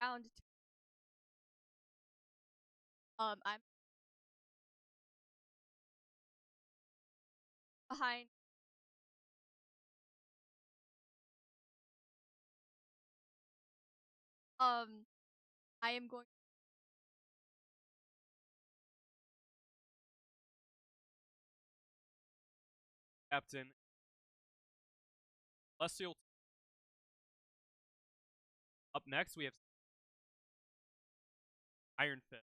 round two. I'm behind. I am going. Captain Celestial. Up next, we have Iron Fist,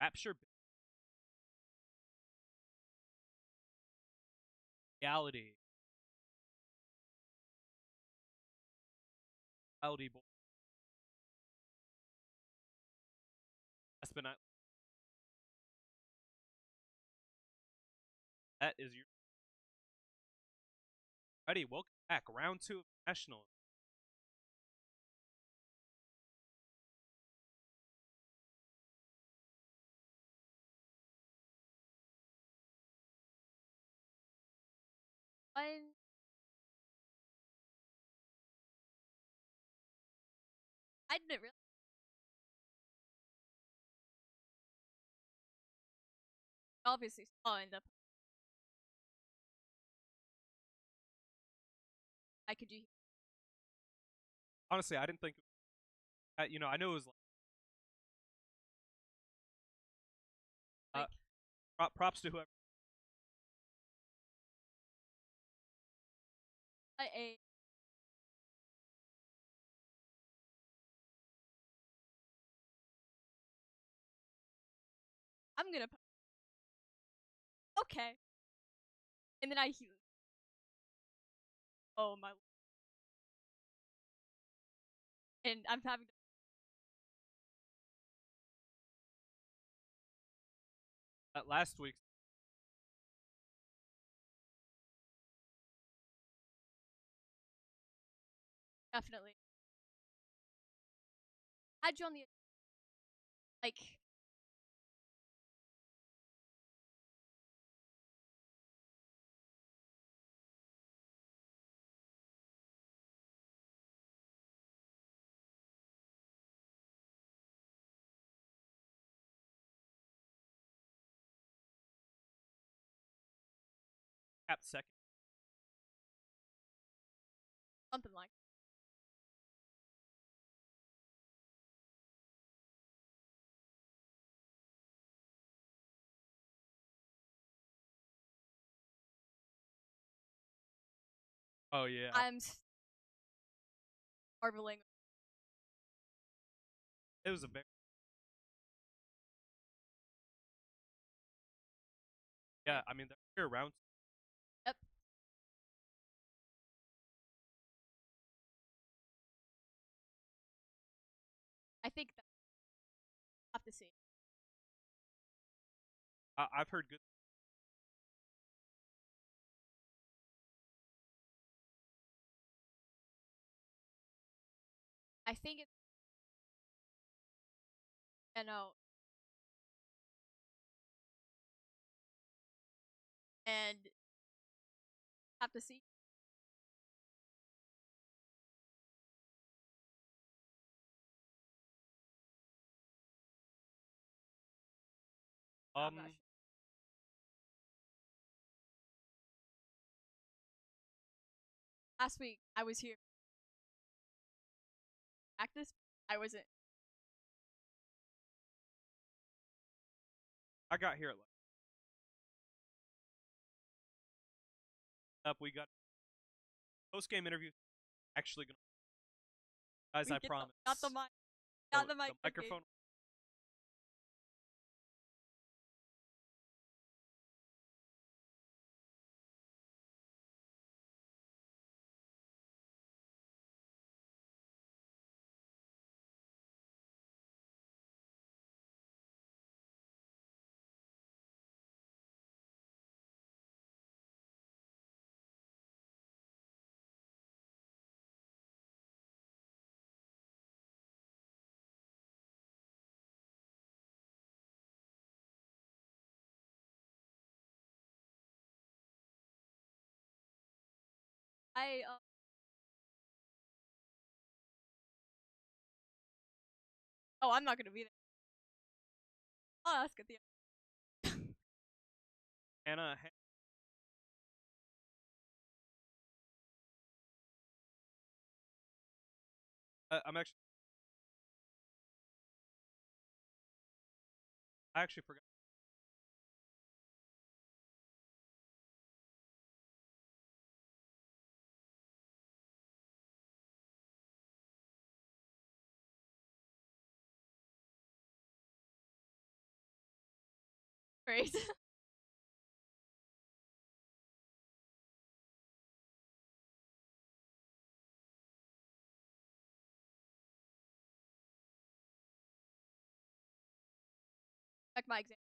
Rapture, Reality, Reality Boy, Espinite. That is your ready. Welcome back. Round two of National. One. I didn't really. Obviously saw in the. I could do. Honestly, I didn't think. I know it was Like, props to whoever. a. I'm gonna. Okay. And then I heal. Oh my. And I'm having. Last week. Definitely. Had you on the. Like. Cap second. Something like. Oh yeah. I'm marveling. It was a very. Yeah, I mean, they're here round. Yep. I think that. Have to see. I've heard good. I think it's. You know. And have to see. I'm not sure. Last week I was here. Practice. I wasn't. I got here at up. We got post game interview. Actually, gonna guys, We I get promise. not the mic. The, Not the mic. the microphone. I Oh, I'm not gonna be there. I'll ask at the end. Hannah, I'm actually. I actually forgot. Great. Check my exam.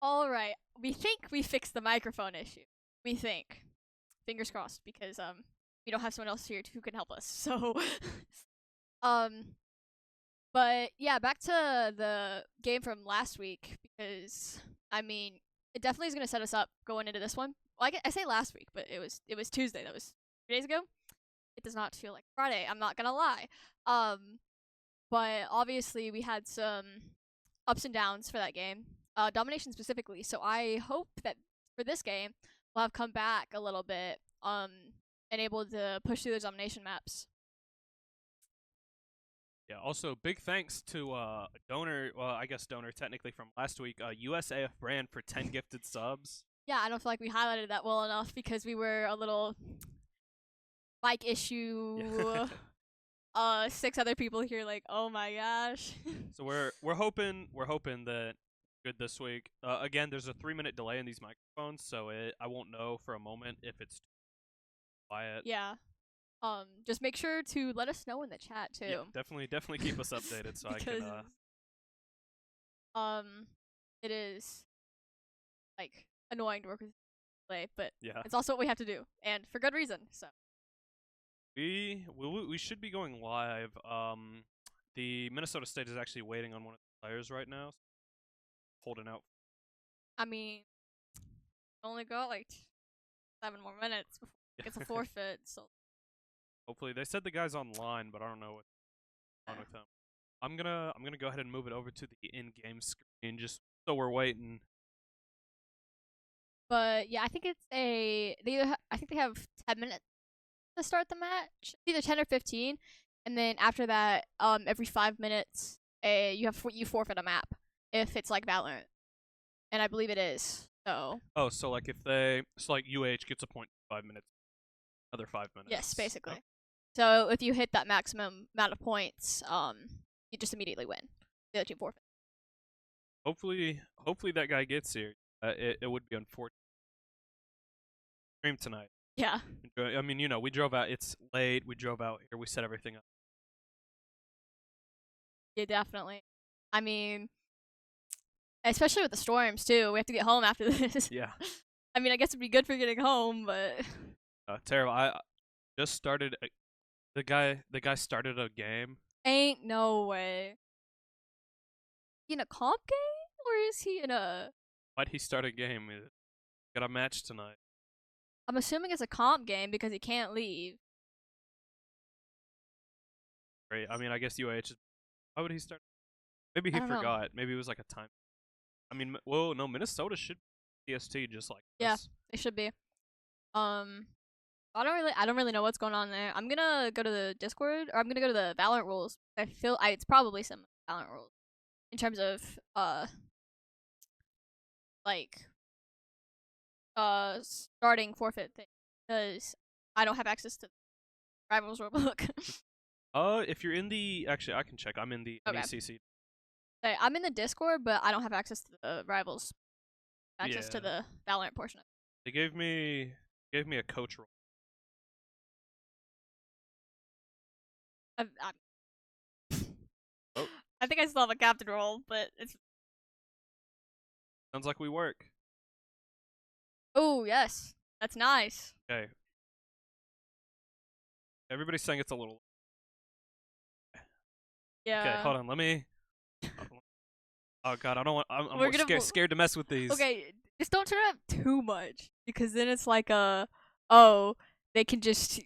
All right. We think we fixed the microphone issue. We think. Fingers crossed, because we don't have someone else here who can help us. So, um, but yeah, back to the game from last week, because I mean, it definitely is going to set us up going into this one. Well, I say last week, but it was Tuesday. That was 3 days ago. It does not feel like Friday. I'm not gonna lie. But obviously we had some ups and downs for that game. Domination specifically. So I hope that for this game we'll have come back a little bit. And able to push through those domination maps. Yeah. Also, big thanks to a donor. Well, I guess donor technically from last week. USAF brand for 10 gifted subs. Yeah, I don't feel like we highlighted that well enough because we were a little mic issue. 6 other people here, like, oh my gosh. So we're hoping that good this week. Again, there's a 3-minute delay in these microphones, so I won't know for a moment if it's quiet. Yeah. Just make sure to let us know in the chat too. Yeah, definitely keep us updated so I can. It is like annoying to work with delay, but yeah, it's also what we have to do, and for good reason. So we should be going live. The Minnesota State is actually waiting on one of the players right now, holding out. I mean, only got like 7 more minutes before it gets a forfeit. So hopefully, they said the guy's online, but I don't know what's on with him. I'm gonna go ahead and move it over to the in-game screen just so we're waiting. But yeah, I think it's I think they have 10 minutes to start the match, either 10 or 15, and then after that, every 5 minutes, you forfeit a map if it's like Valorant, and I believe it is. So. Oh, so like UH gets a point in 5 minutes, other 5 minutes. Yes, basically. Oh. So if you hit that maximum amount of points, you just immediately win. The other team forfeit. Hopefully that guy gets here. It would be unfortunate. Stream tonight. Yeah. I mean, we drove out. It's late. We drove out here. We set everything up. Yeah, definitely. I mean, especially with the storms too. We have to get home after this. Yeah. I mean, I guess it'd be good for getting home, but. Terrible. I just started. The guy started a game. Ain't no way. He in a comp game, or is he in a? Why'd he start a game? Got a match tonight. I'm assuming it's a comp game because he can't leave. Great. I mean, I guess UAH. Why would he start? Maybe he forgot. Know. Maybe it was like a time. I mean, well, no, Minnesota should be CST just like yeah, this. They should be. I don't really know what's going on there. I'm gonna go to the Discord, or I'm gonna go to the Valorant rules. I feel it's probably some Valorant rules in terms of starting forfeit thing, because I don't have access to the Rivals rulebook. If you're in the actually, I can check. I'm in the NECC. Okay, I'm in the Discord, but I don't have access to the Rivals. Access to the Valorant portion of it. They gave me a coach role. I think I still have a captain role, but it's. Sounds like we work. Oh, yes. That's nice. Okay. Everybody's saying it's a little. Yeah. Okay, hold on. Let me. Oh god, I don't want. I'm scared to mess with these. Okay, just don't turn it up too much, because then it's like they can just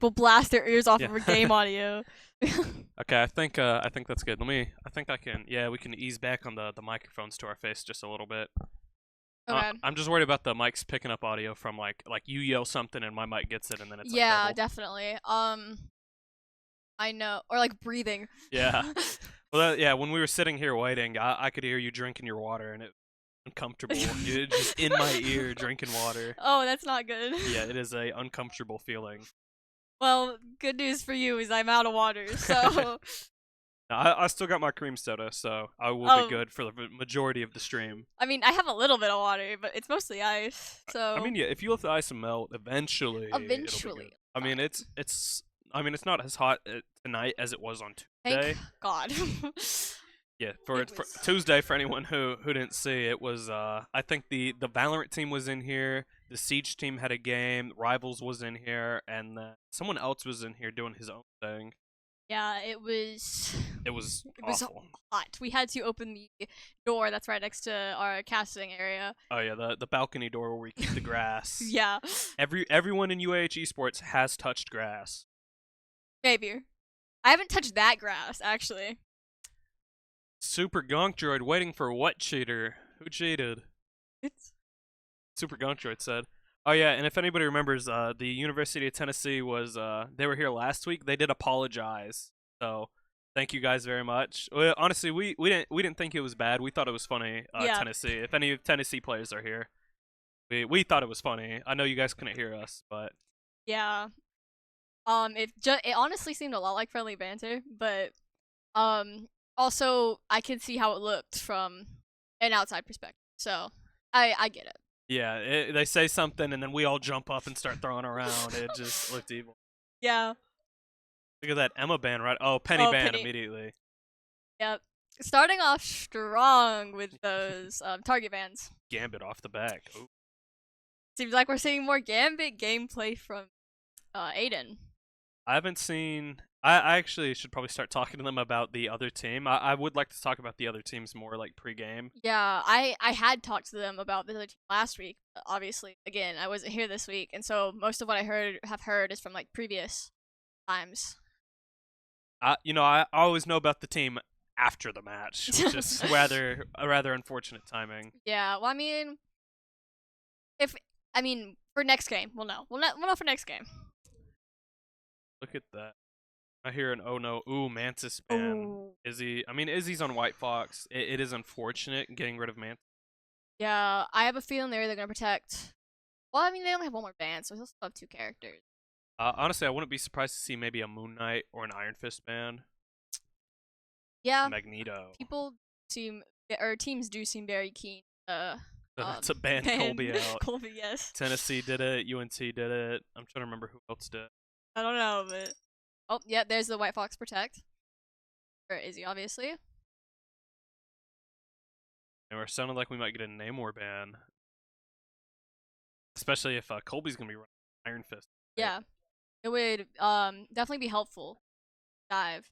will blast their ears off of a game audio. Okay, I think that's good. I think I can. Yeah, we can ease back on the microphones to our face just a little bit. Okay. I'm just worried about the mics picking up audio from like you yell something and my mic gets it and then it's yeah, definitely. I know, or breathing. Yeah. Well, when we were sitting here waiting, I could hear you drinking your water and it was uncomfortable. You're just in my ear drinking water. Oh, that's not good. Yeah, it is a uncomfortable feeling. Well, good news for you is I'm out of water, so. I still got my cream soda, so I will be good for the majority of the stream. I mean, I have a little bit of water, but it's mostly ice, so. I mean, yeah, if you let the ice melt, eventually. Eventually. I mean, it's not as hot tonight as it was on Tuesday. Thank God. Yeah, for Tuesday, for anyone who didn't see, it was I think the Valorant team was in here, the Siege team had a game, Rivals was in here, and someone else was in here doing his own thing. Yeah, it was awful. hot. We had to open the door that's right next to our casting area. Oh yeah, the balcony door where we keep the grass. Yeah. Everyone in UAH Esports has touched grass. Maybe. I haven't touched that grass, actually. Super Gonk Droid waiting for what cheater? Who cheated? Super Gonk Droid said. Oh yeah, and if anybody remembers, the University of Tennessee was they were here last week. They did apologize, so thank you guys very much. Well, honestly, we didn't think it was bad. We thought it was funny. Yeah. Tennessee. If any Tennessee players are here, we thought it was funny. I know you guys couldn't hear us, but yeah. It honestly seemed a lot like friendly banter, but also I could see how it looked from an outside perspective. So I get it. Yeah, they say something and then we all jump up and start throwing around. It just looked evil. Yeah. Look at that Emma ban, right? Oh, Penny ban Penny. immediately. Yep. Starting off strong with those target bans. Gambit off the back. Ooh. Seems like we're seeing more Gambit gameplay from Aiden. I haven't seen. I actually should probably start talking to them about the other team. I would like to talk about the other teams more like pre-game. Yeah, I had talked to them about the other team last week. Obviously, again, I wasn't here this week, and so most of what I have heard is from like previous times. I always know about the team after the match, which is rather unfortunate timing. Yeah, well, I mean, for next game, we'll know. We'll know for next game. Look at that. I hear an oh no, ooh, Mantis ban. Ooh. Izzy's on White Fox. It is unfortunate getting rid of Mantis. Yeah, I have a feeling they're gonna protect. Well, I mean, they only have one more ban, so they'll still have 2 characters. Honestly, I wouldn't be surprised to see maybe a Moon Knight or an Iron Fist ban. Yeah. Magneto. Teams do seem very keen. To ban Colby out. Colby, yes. Tennessee did it. UNT did it. I'm trying to remember who else did. I don't know, but oh yeah, there's the White Fox protect. For Izzy, obviously. And we're sounding like we might get a Namor ban. Especially if Colby's gonna be running Iron Fist. Right? Yeah. It would definitely be helpful. Dive.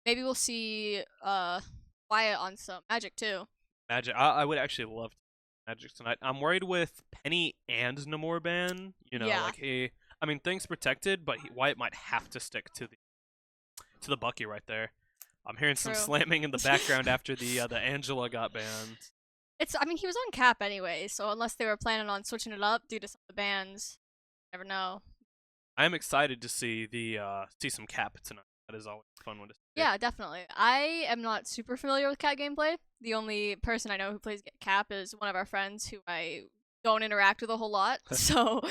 Maybe we'll see Wyatt on some Magic too. Magic. I would actually love Magic tonight. I'm worried with Penny and Namor ban. Yeah. Things protected, but Wyatt might have to stick to the Bucky right there. I'm hearing some slamming in the background after the Angela got banned. He was on cap anyway, so unless they were planning on switching it up due to some of the bans, never know. I am excited to see some cap tonight. That is always a fun one to see. Yeah, definitely. I am not super familiar with cap gameplay. The only person I know who plays cap is one of our friends who I don't interact with a whole lot. So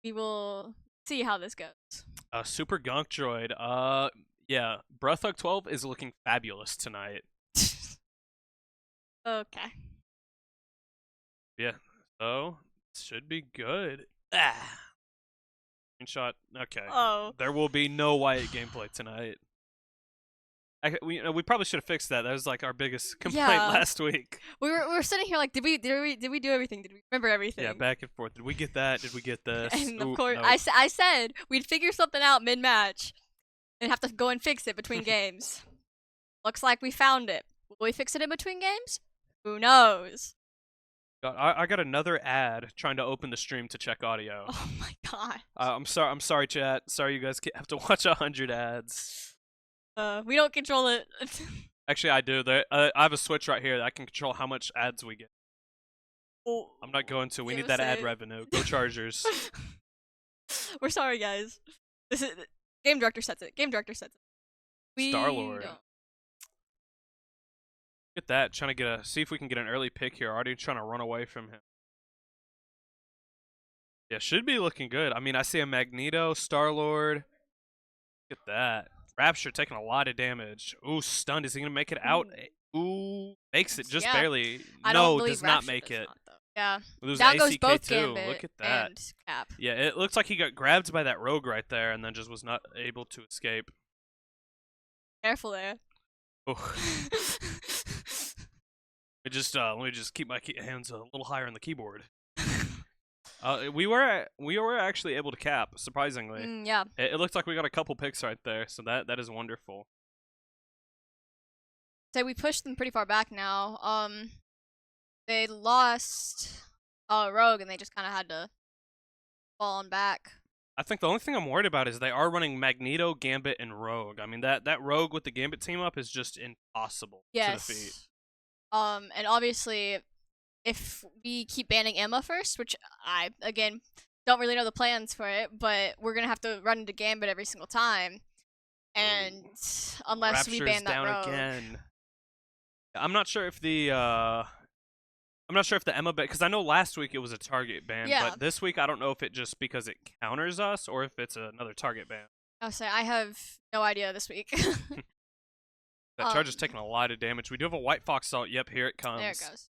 we will see how this goes. Super Gonk Droid. Yeah, Breathhug 12 is looking fabulous tonight. Okay. Yeah, so should be good. Screenshot. Okay. Oh. There will be no Wyatt gameplay tonight. We probably should have fixed that. That was like our biggest complaint last week. We were sitting here like, did we do everything? Did we remember everything? Yeah, back and forth. Did we get that? Did we get this? And of course, no. I said we'd figure something out mid-match and have to go and fix it between games. Looks like we found it. Will we fix it in between games? Who knows? God, I got another ad trying to open the stream to check audio. Oh my god. I'm sorry, chat. Sorry, you guys have to watch 100 ads. We don't control it. Actually, I do. I have a switch right here that I can control how much ads we get. Oh, I'm not going to. We need that ad revenue. Go Chargers. We're sorry, guys. This is game director sets it. Star-Lord. Look at that. Trying to see if we can get an early pick here. Already trying to run away from him. Yeah, should be looking good. I see a Magneto, Star-Lord. Look at that. Rapture taking a lot of damage. Ooh, stunned. Is he going to make it out? Ooh, makes it just barely. No, does not make it. Yeah. Down goes both Gambit. Look at that. And Cap. Yeah, it looks like he got grabbed by that rogue right there and then just was not able to escape. Careful there. Oh. Let me just keep my hands a little higher on the keyboard. We were actually able to cap, surprisingly. Yeah. It looks like we got a couple picks right there, so that is wonderful. So we pushed them pretty far back now. They lost Rogue, and they just kind of had to fall on back. I think the only thing I'm worried about is they are running Magneto, Gambit, and Rogue. I mean, that Rogue with the Gambit team up is just impossible to defeat. And obviously, if we keep banning Emma first, which I, again, don't really know the plans for it, but we're going to have to run into Gambit every single time. And unless we ban that down Rogue. Again. I'm not sure if the Emma ban, because I know last week it was a target ban, but this week I don't know if it just because it counters us or if it's another target ban. I'll say I have no idea this week. That charge is taking a lot of damage. We do have a White Fox ult. Yep, here it comes. There it goes.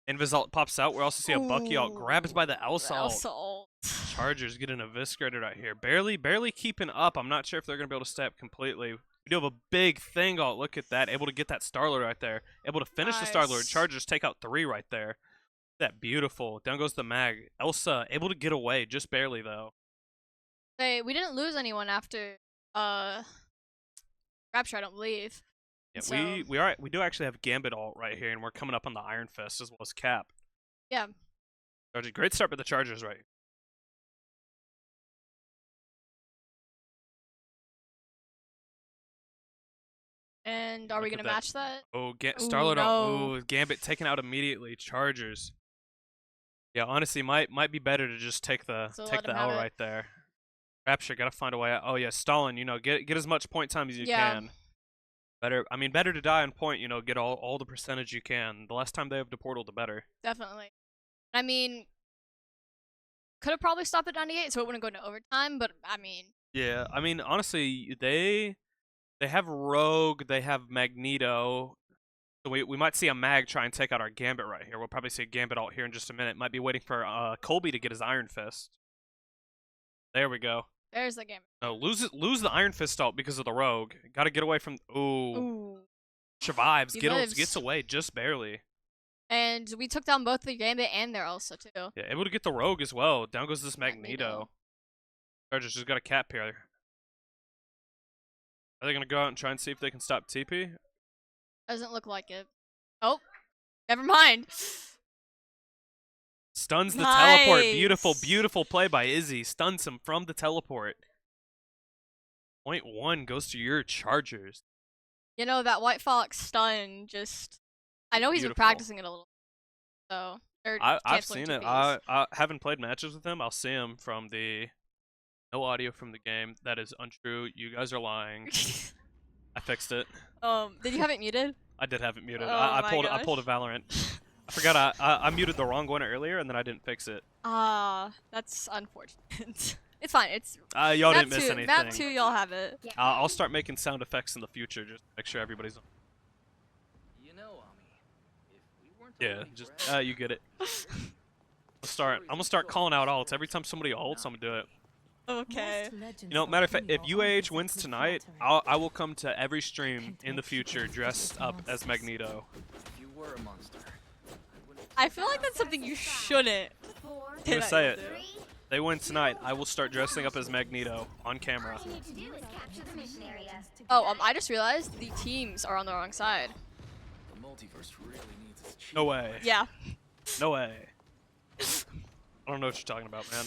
Invis ult pops out. We also see a Bucky ult grabbed by the Elsa ult. ult. Chargers getting eviscerated right here. Barely keeping up. I'm not sure if they're going to be able to stay up completely. We do have a big thing ult. Look at that. Able to get that Star-Lord right there. Able to finish the Star-Lord. Chargers take out 3 right there. That beautiful. Down goes the mag. Elsa able to get away. Just barely, though. Hey, we didn't lose anyone after Rapture, I don't believe. Yeah, so, we do actually have Gambit ult right here, and we're coming up on the Iron Fist as well as Cap. Yeah. Great start with the Chargers right. And are we gonna match that? Oh, Star-Lord ult. Ooh, Gambit taken out immediately. Chargers. Yeah, honestly, might be better to just take the L right there. Rapture gotta find a way out. Oh yeah, Stalin, get as much point time as you can. Better to die on point, get all the percentage you can. The less time they have to portal, the better. Definitely. I mean, could have probably stopped at 98, so it wouldn't go into overtime, but I mean. Yeah, I mean, honestly, they have Rogue, they have Magneto. So we might see a Mag try and take out our Gambit right here. We'll probably see a Gambit ult here in just a minute. Might be waiting for Colby to get his Iron Fist. There we go. There's the Gambit. No, lose the Iron Fist ult because of the Rogue. Gotta get away from. Ooh. Survives. Gets away just barely. And we took down both the Gambit and their Elsa too. Yeah, able to get the Rogue as well. Down goes this Magneto. Chargers just got a cap here. Are they gonna go out and try and see if they can stop TP? Doesn't look like it. Oh, never mind. Stuns the teleport. Beautiful play by Izzy. Stuns him from the teleport. Point 1 goes to your Chargers. That White Fox stun just. I know he's been practicing it a little. So. I've seen it. I haven't played matches with him. I'll see him from the. No audio from the game. That is untrue. You guys are lying. I fixed it. Did you have it muted? I did have it muted. Oh I pulled a Valorant. I forgot I muted the wrong one earlier and then I didn't fix it. That's unfortunate. It's fine. It's y'all didn't miss anything. Map 2, y'all have it. I'll start making sound effects in the future just to make sure everybody's on. Yeah, just you get it. I'm gonna start calling out ults every time somebody ults. I'm gonna do it. Okay. Matter of fact, if UAH wins tonight, I will come to every stream in the future dressed up as Magneto. I feel like that's something you shouldn't. I'm gonna say it. They win tonight, I will start dressing up as Magneto on camera. Oh, I just realized the teams are on the wrong side. No way. Yeah. No way. I don't know what you're talking about, man.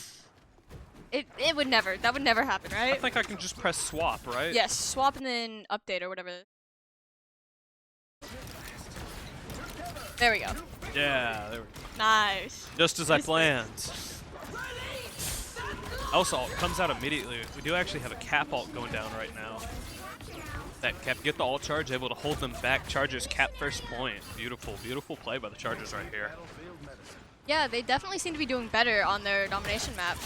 It would never. That would never happen, right? I think I can just press swap, right? Yes, swap and then update or whatever. There we go. Yeah, there we go. Nice. Just as I planned. Elsa ult comes out immediately. We do actually have a cap ult going down right now. That cap, get the ult charge, able to hold them back. Chargers cap first point. Beautiful play by the Chargers right here. Yeah, they definitely seem to be doing better on their domination map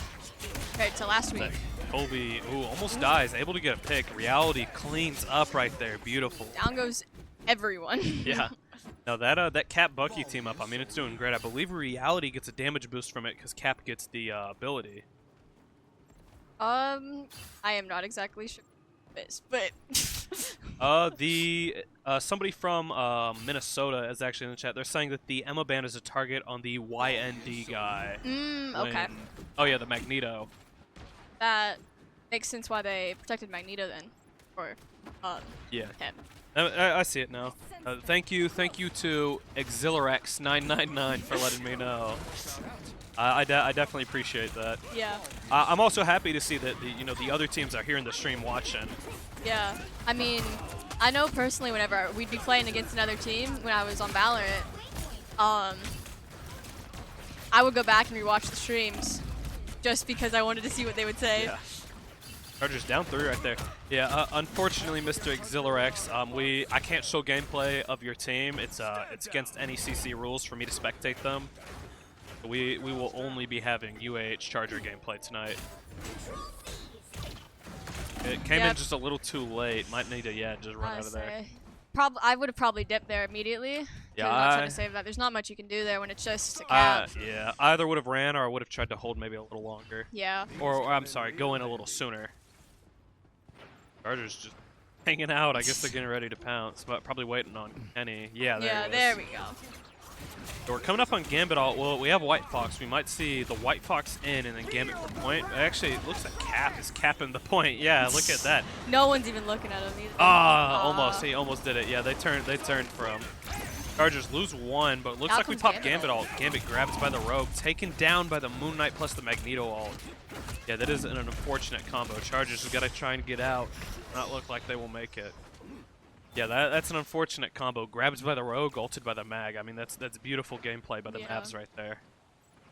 compared to last week. Colby, almost dies. Able to get a pick. Reality cleans up right there. Beautiful. Down goes everyone. Yeah. No, that Cap Bucky team up, I mean, it's doing great. I believe Reality gets a damage boost from it because Cap gets the ability. I am not exactly sure what it is, but... Somebody from Minnesota is actually in the chat. They're saying that the Emma ban is a target on the YND guy. Okay. Oh yeah, the Magneto. That makes sense why they protected Magneto then, or Yeah. him. I see it now. Thank you to Exilarex999 for letting me know. I definitely appreciate that. Yeah. I'm also happy to see that the other teams are here in the stream watching. Yeah. I mean, I know personally whenever we'd be playing against another team when I was on Valorant, I would go back and rewatch the streams just because I wanted to see what they would say. Yeah. Chargers down 3 right there. Yeah, unfortunately, Mr. Exilarex, I can't show gameplay of your team. It's against NECC rules for me to spectate them. We will only be having UAH Charger gameplay tonight. It came in just a little too late. Might need to just run out of there. I would have probably dipped there immediately. Yeah, I'm not trying to save that. There's not much you can do there when it's just a cap. Yeah, I either would have ran or I would have tried to hold maybe a little longer. Yeah. Or I'm sorry, go in a little sooner. Chargers just hanging out. I guess they're getting ready to pounce, but probably waiting on Kenny. Yeah, there we go. So we're coming up on Gambit. Well, we have White Fox. We might see the White Fox in and then Gambit for point. Actually, it looks like Cap is capping the point. Yeah, look at that. No one's even looking at him either. Almost. He almost did it. Yeah, they turned from. Chargers lose 1, but it looks like we popped Gambit ult. Gambit grabs by the Rogue, taken down by the Moon Knight plus the Magneto ult. Yeah, that is an unfortunate combo. Chargers have got to try and get out. Not look like they will make it. Yeah, that's an unfortunate combo. Grabs by the Rogue, ulted by the Mag. I mean, that's beautiful gameplay by the Mavs right there.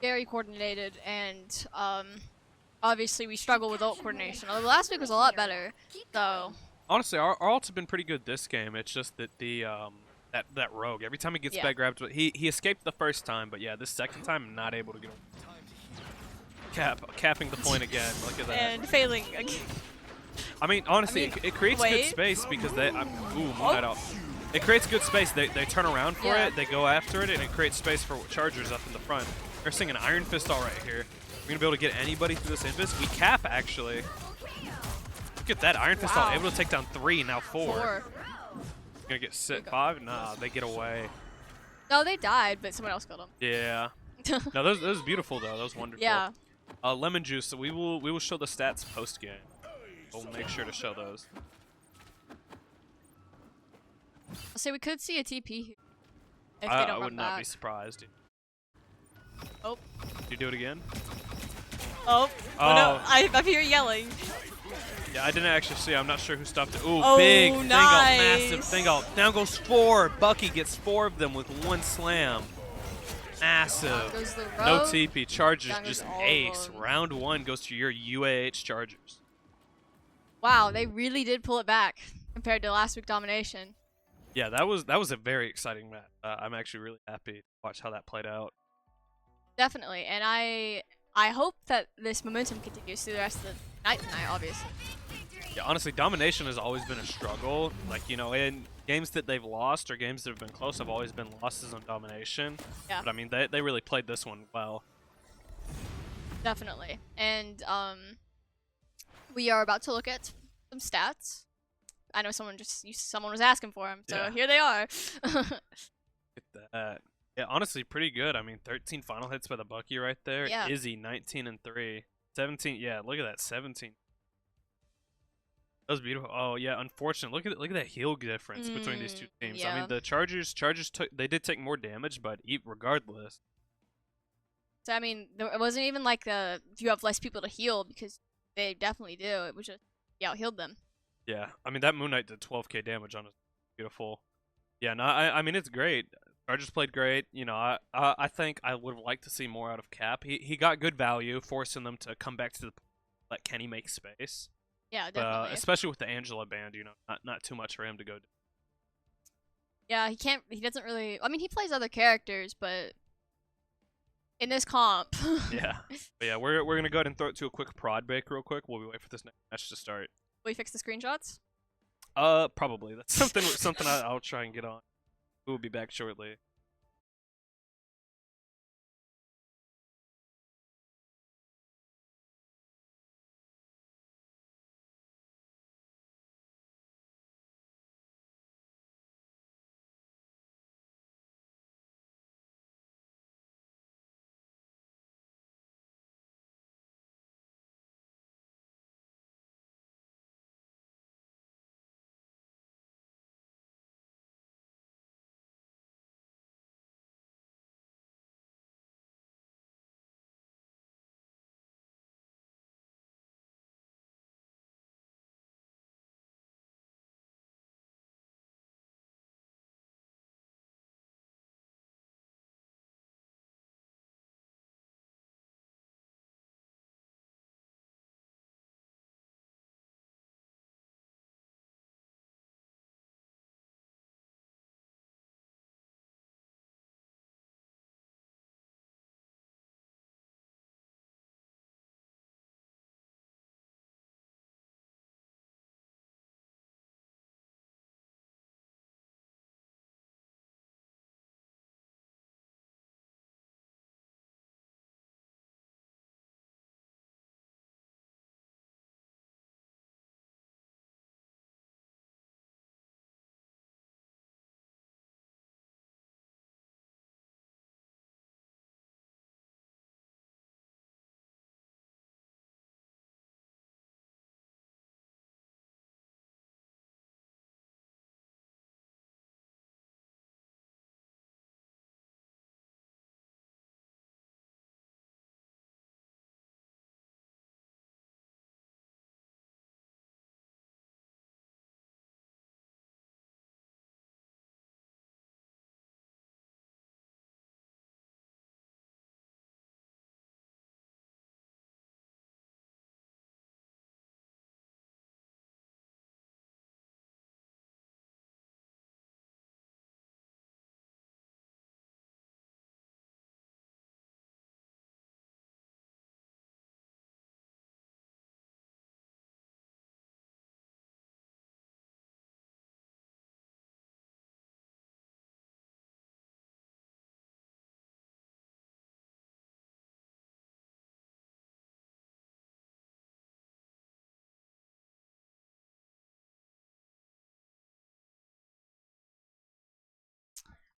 Very coordinated, and obviously we struggle with ult coordination. Although last week was a lot better, so. Honestly, our ults have been pretty good this game. It's just that the that Rogue, every time he gets back grabbed, he escaped the first time, but yeah, this second time not able to get him. Capping the point again. Look at that. And failing again. I mean, honestly, it creates good space because they. It creates good space. They turn around for it, they go after it, and it creates space for Chargers up in the front. They're seeing an Iron Fist all right here. We're gonna be able to get anybody through this Invis. We cap actually. Look at that Iron Fist all able to take down 3, now 4. Gonna get sit 5? Nah, they get away. No, they died, but someone else killed them. Yeah. No, that was beautiful though. That was wonderful. Yeah. Lemon juice. So we will show the stats post game. We'll make sure to show those. I'll say we could see a TP here. If they don't I would not back. be surprised. Oh. Did you do it again? Oh. Oh no! I hear yelling. Yeah, I didn't actually see. I'm not sure who stopped it. Ooh, oh, big nice. thing out, massive thing out. Down goes 4. Bucky gets 4 of them with 1 slam. Massive. Goes the no TP. Chargers just all ace. Round 1 goes to your UAH Chargers. Wow, they really did pull it back compared to last week domination. Yeah, that was a very exciting match. I'm actually really happy to watch how that played out. Definitely, and I hope that this momentum continues through the rest of the night tonight, obviously. Yeah, honestly, domination has always been a struggle. Like, in games that they've lost or games that have been close have always been losses on domination. Yeah. But I mean, they really played this one well. Definitely, and we are about to look at some stats. I know someone was asking for them, so here they are. Look at that. Yeah, honestly, pretty good. I mean, 13 final hits by the Bucky right there. Yeah. Izzy, 19 and 3. 17, yeah, look at that, 17. That was beautiful. Oh, yeah, unfortunate. Look at that heal difference between these two teams. Yeah. I mean, the Chargers they did take more damage, but regardless. So, I mean, it wasn't even like you have less people to heal, because they definitely do. It was just, out-healed them. Yeah, I mean, that Moon Knight did 12k damage on it. Beautiful. Yeah, no, I mean, it's great. Chargers played great. I think I would have liked to see more out of Cap. He got good value, forcing them to come back to the let Kenny make space. Yeah, definitely. Especially with the Angela band, not too much for him to go do. Yeah, he doesn't really. I mean, he plays other characters, but in this comp. Yeah, but yeah, we're gonna go ahead and throw it to a quick prod break real quick while we wait for this next match to start. Will we fix the screenshots? Probably. That's something I'll try and get on. We'll be back shortly.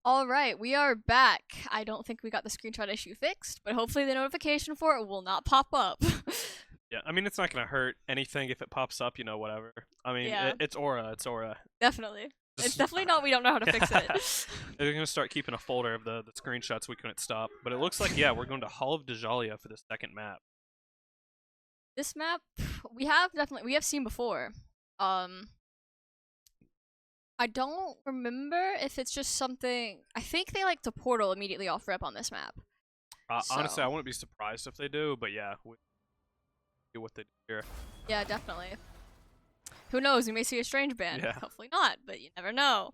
All right, we are back. I don't think we got the screenshot issue fixed, but hopefully the notification for it will not pop up. Yeah, I mean, it's not gonna hurt anything if it pops up, you know, whatever. I mean, Yeah. it's Aura, it's Aura. Definitely. It's Just- definitely not we don't know how to fix it. They're gonna start keeping a folder of the screenshots we couldn't stop. But it looks like, yeah, we're going to Hall of Dajalia for the second map. This map we have seen before. I don't remember if it's just something. I think they like to portal immediately off rip on this map. Honestly, So- I wouldn't be surprised if they do, but yeah, we do what they do here. Yeah, definitely. Who knows? We may see a strange band. Yeah. Hopefully not, but you never know.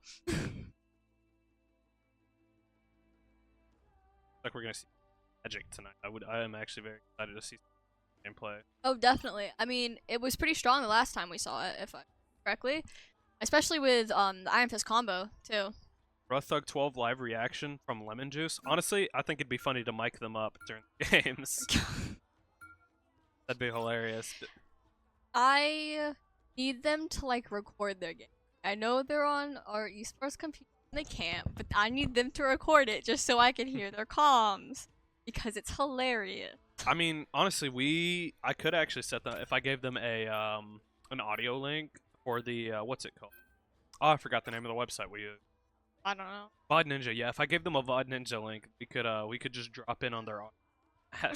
Like we're gonna see Magic tonight. I am actually very excited to see gameplay. Oh, definitely. I mean, it was pretty strong the last time we saw it, if I correctly. Especially with the Iron Fist combo too. Rough Thug 12 live reaction from Lemon Juice. Honestly, I think it'd be funny to mic them up during the games. That'd be hilarious. I need them to like record their game. I know they're on our esports computer and they can't, but I need them to record it just so I can hear their comms because it's hilarious. I mean, honestly, I could actually set them if I gave them a an audio link for the what's it called? Oh, I forgot the name of the website we use. I don't know. VOD Ninja. Yeah, if I gave them a VOD Ninja link, we could just drop in on their audio.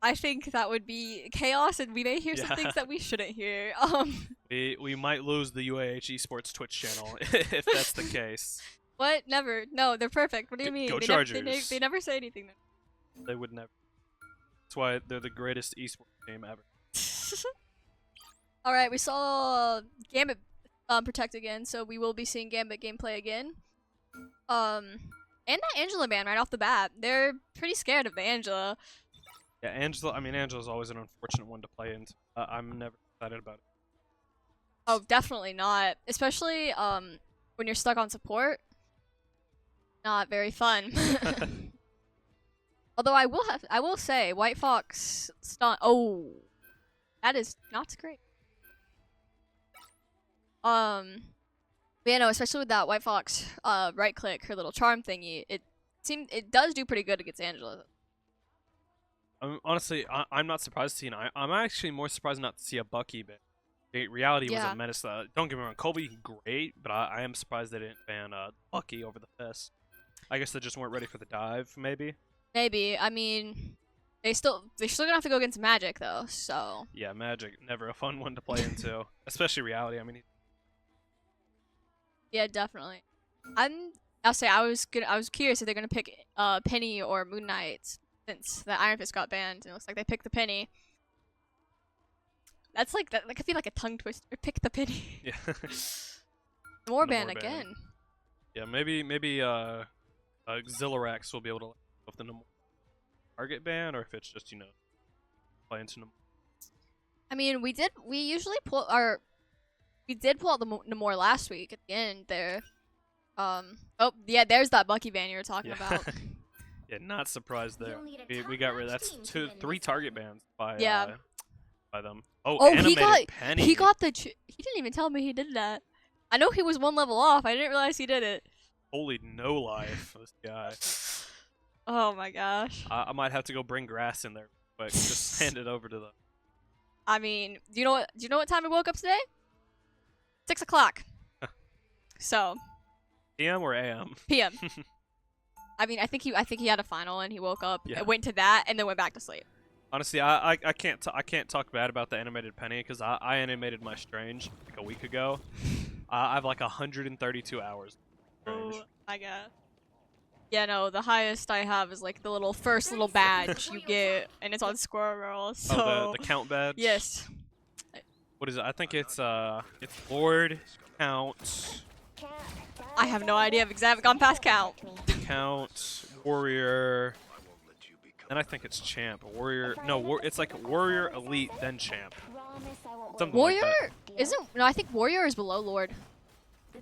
I think that would be chaos, and we may hear some Yeah. things that we shouldn't hear. We might lose the UAH Esports Twitch channel if that's the case. What? Never. No, they're perfect. What do you Go mean? They Chargers. they never say anything. They would never. That's why they're the greatest esports game ever. All right, we saw Gambit protect again, so we will be seeing Gambit gameplay again. And that Angela ban right off the bat. They're pretty scared of the Angela. Yeah, Angela. I mean, Angela's always an unfortunate one to play into. I'm never excited about it. Oh, definitely not. Especially when you're stuck on support. Not very fun. Although I will say White Fox stun. Oh, that is not great. But yeah, no, especially with that White Fox right click, her little charm thingy. It does do pretty good against Angela. Honestly, I'm not surprised to see I'm actually more surprised not to see a Bucky ban. Reality was Yeah. a menace. Don't get me wrong, Kobe great, but I am surprised they didn't ban Bucky over the Fist. I guess they just weren't ready for the dive, maybe. Maybe. I mean, they're still gonna have to go against Magic though. So Yeah, Magic never a fun one to play into, especially Reality. I mean, yeah, definitely. I'll say I was curious if they're gonna pick Penny or Moon Knight since the Iron Fist got banned. And it looks like they picked the Penny. That's like that could be like a tongue twister. Pick the Penny. yeah, More No ban more ban. again. yeah. Maybe Xilarax will be able to if the target ban or if it's just play into them. I mean, we did pull out the Namor last week at the end there. Oh yeah, there's that Bucky ban you were talking Yeah. about. Yeah, not surprised there. We got rid. That's 3 target bans by Yeah. By them. Oh, Oh, animated Penny. he got the. He didn't even tell me he did that. I know he was 1 level off. I didn't realize he did it. Holy no life, this guy. Oh my gosh. I might have to go bring grass in there, but just hand it over to them. I mean, do you know what time I woke up today? 6 o'clock. So PM or AM? PM. I mean, I think he had a final and he woke up, Yeah. went to that, and then went back to sleep. Honestly, I can't talk bad about the animated Penny because I animated my Strange like a week ago. I have like 132 hours. Strange. Oh my god. Yeah, no, the highest I have is like the little first little badge you get, and it's on Squirrel. So Oh, the count badge. yes. What is it? I think it's Lord, Count, I have no idea. I've gone past count. Count, Warrior. Then I think it's Champ. Warrior. No, it's like Warrior, Elite, then Champ. Something Warrior like isn't. No, I think Warrior is below Lord.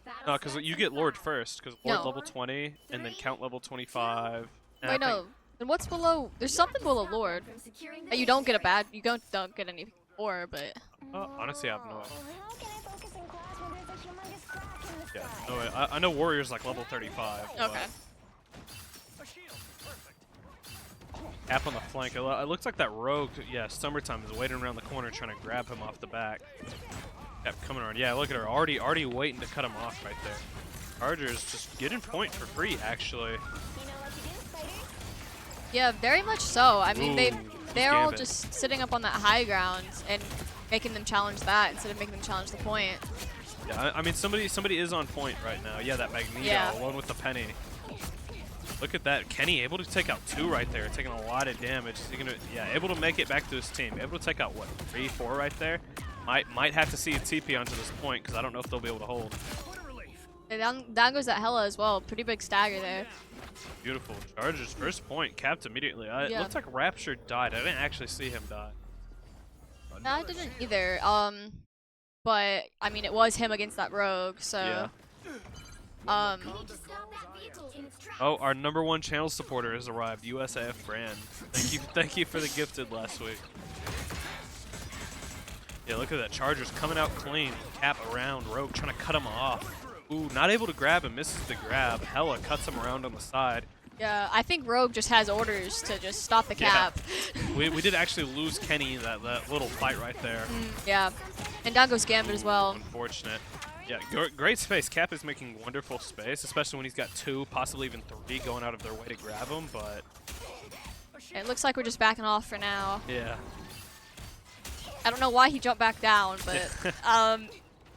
that. No, because you get Lord first, because Lord No. level 20, and then Count level 25. and I Wait, think- no. Then what's below? There's something below Lord that you don't get a bad. You don't get anything for, but Honestly, I have no idea. Yeah, no, I know Warrior's like level 35. Okay. Cap on the flank. It looks like that rogue, yeah, Summertime is waiting around the corner trying to grab him off the back. Cap coming around. Yeah, look at her. Already waiting to cut him off right there. Chargers just getting point for free, actually. Yeah, very much so. I mean, Ooh, they're all Gambit. just sitting up on that high ground and making them challenge that instead of making them challenge the point. Yeah, I mean, somebody is on point right now. Yeah, that Magneto Yeah. alone with the penny. Look at that. Kenny able to take out 2 right there, taking a lot of damage. Is he gonna, yeah, able to make it back to his team. Able to take out, what, 3, 4 right there? Might have to see a TP onto this point, because I don't know if they'll be able to hold. And down goes that Hella as well. Pretty big stagger there. Beautiful. Chargers first point, capped immediately. It Yeah. looks like Rapture died. I didn't actually see him die. No, I didn't either. But I mean, it was him against that rogue, so. Yeah. Oh, our #1 channel supporter has arrived, USAF Brand. Thank you for the gifted last week. Yeah, look at that. Chargers coming out clean. Cap around Rogue, trying to cut him off. Ooh, not able to grab him. Misses the grab. Hella cuts him around on the side. Yeah, I think Rogue just has orders to just stop the cap. Yeah. we did actually lose Kenny in that little fight right there. Yeah, and down goes Gambit as well. Unfortunate. Yeah, great space. Cap is making wonderful space, especially when he's got 2, possibly even 3 going out of their way to grab him, but... It looks like we're just backing off for now. Yeah. I don't know why he jumped back down, but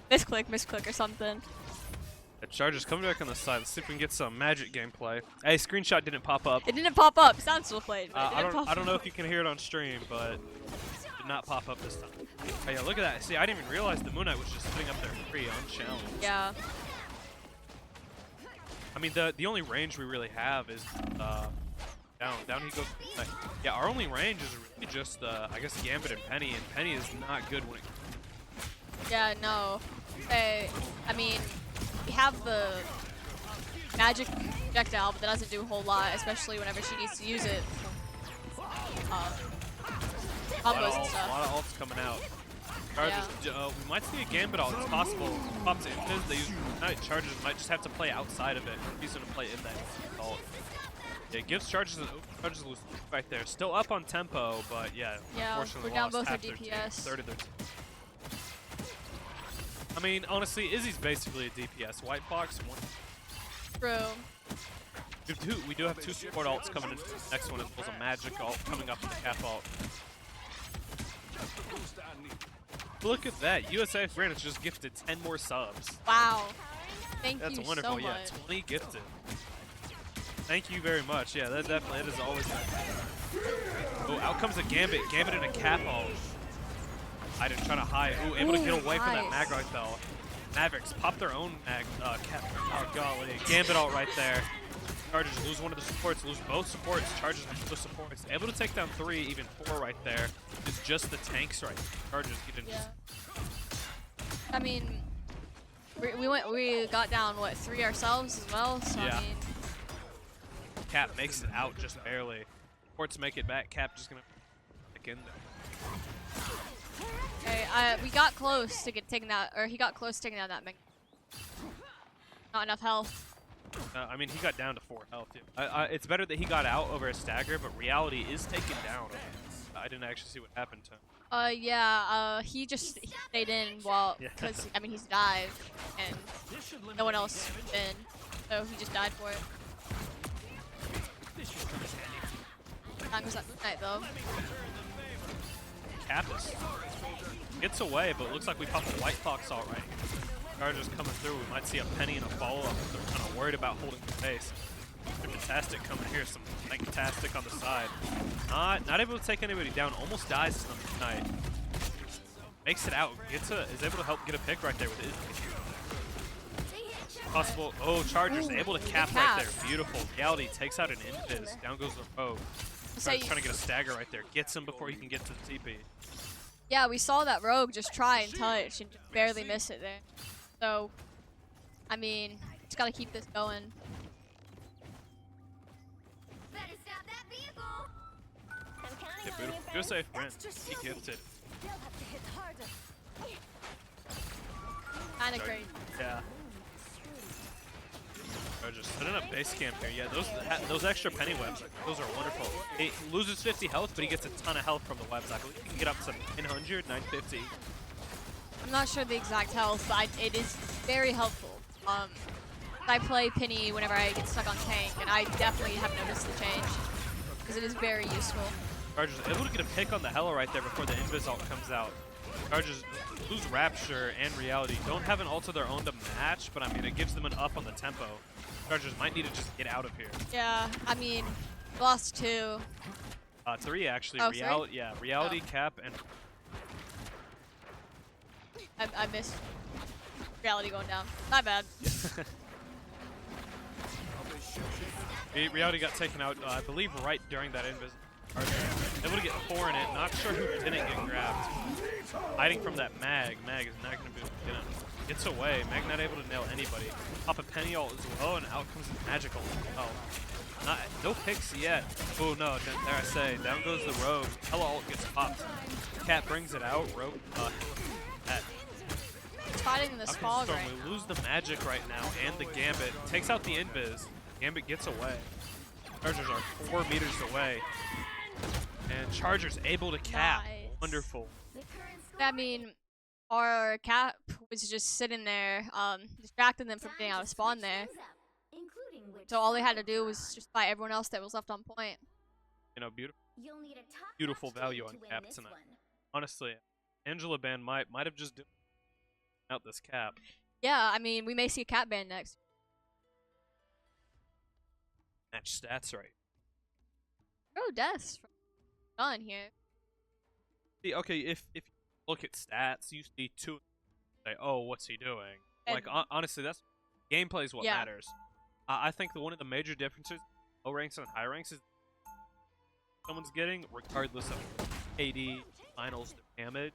misclick or something. The Chargers coming back on the side. Let's see if we can get some magic gameplay. Hey, screenshot didn't pop up. It didn't pop up. Sound still played. But I don't know if you can hear it on stream, but it did not pop up this time. Oh, yeah, look at that. See, I didn't even realize the Moon Knight was just sitting up there free, unchallenged. Yeah. I mean, the only range we really have is down he goes. Yeah, our only range is really just I guess Gambit and Penny is not good when it. Yeah, no. I mean, we have the magic projectile, but that doesn't do a whole lot, especially whenever she needs to use it. Combos and stuff. A lot of ults coming out. Chargers, we might see a Gambit ult. It's possible. Pops in because they use Knight. Chargers might just have to play outside of it. He's going to play in that ult. Yeah, it gives Chargers an Chargers lose right there. Still up on tempo, but yeah, unfortunately we're down lost both our half their team, DPS. third of their team. I mean, honestly, Izzy's basically a DPS. White Fox, one. True. We do have 2 support ults coming in. Next one is a magic ult coming up in the cap ult. Look at that. USAF Brand has just gifted 10 more subs. Wow. Thank That's you wonderful. so Yeah, much. 20 gifted. Thank you very much. Yeah, that is always nice. Oh, out comes a Gambit. Gambit in a cap ult. I didn't try to hide. Ooh, able to get away from that mag right though. Mavericks pop their own mag cap. Oh golly. Gambit ult right there. Chargers lose one of the supports, lose both supports. Chargers lose both supports. Able to take down 3, even 4 right there. It's just the tanks right there. Chargers getting just. I mean, we got down what 3 ourselves as well. So Yeah. I mean, Cap makes it out just barely. Supports make it back. Cap just gonna back in there. okay, we got close to taking that, or he got close to taking down that. Not enough health. I mean, he got down to 4 health. Yeah. It's better that he got out over a stagger, but reality is taken down. I didn't actually see what happened to him. He stayed in while, because I mean he's dived and no one else in, so he just died for it. Time was that Moon Knight though. Capus gets away, but it looks like we popped a White Fox ult right here. Chargers coming through. We might see a penny and a follow-up. They're kind of worried about holding the pace. Fantastic coming here. Some fantastic on the side. Not able to take anybody down. Almost dies to the Knight. Makes it out. Is able to help get a pick right there with his. Possible. Oh, Chargers able to cap right there. Beautiful. Reality takes out an invis. Down goes the rogue. Trying to get a stagger right there. Gets him before he can get to the TP. Yeah, we saw that rogue just try and touch and just barely miss it there. So, I mean, just gotta keep this going. Yeah, beautiful. USA Brent. He gifted. Kinda crazy. Yeah. Or just setting up base camp here. Yeah, those extra penny webs, those are wonderful. He loses 50 health, but he gets a ton of health from the webs. I believe he can get up to 900, 950. I'm not sure the exact health, but it is very helpful. I play Penny whenever I get stuck on tank, and I definitely have noticed the change because it is very useful. Chargers able to get a pick on the Hella right there before the Invis ult comes out. Chargers lose Rapture and Reality. Don't have an ult of their own to match, but I mean, it gives them an up on the tempo. Chargers might need to just get out of here. Yeah, I mean, lost 2. 3 actually. Oh, Reality, yeah, Reality, Cap, and... I missed Reality going down. My bad. Reality got taken out, I believe, right during that Invis. Able to get 4 in it. Not sure who didn't get grabbed. Hiding from that Mag. Mag is not going to be able to get him. Gets away. Mag not able to nail anybody. Pop a Penny ult as well, and out comes the Magical. Oh. No picks yet. Oh no, there I say. Down goes the Rogue. Hella ult gets popped. Cat brings it out. Rogue, It's fighting the Spog right We lose the Magic right now, and the Gambit. Takes out the Invis. Gambit gets away. Chargers are 4 meters away. And Chargers able to cap. Nice. Wonderful. I mean, our Cap was just sitting there, distracting them from getting out of spawn there. So all they had to do was just fight everyone else that was left on point. You know, beautiful value on Cap tonight. Honestly, Angela ban might have just done out this Cap. Yeah, I mean, we may see a Cap ban next. Match stats right. Oh, deaths from John here. See, okay, if you look at stats, you see 2. Say, oh, what's he doing? And like, honestly, that's gameplay is what matters. I think one of the major differences, low ranks and high ranks, is someone's getting, regardless of AD, finals, damage.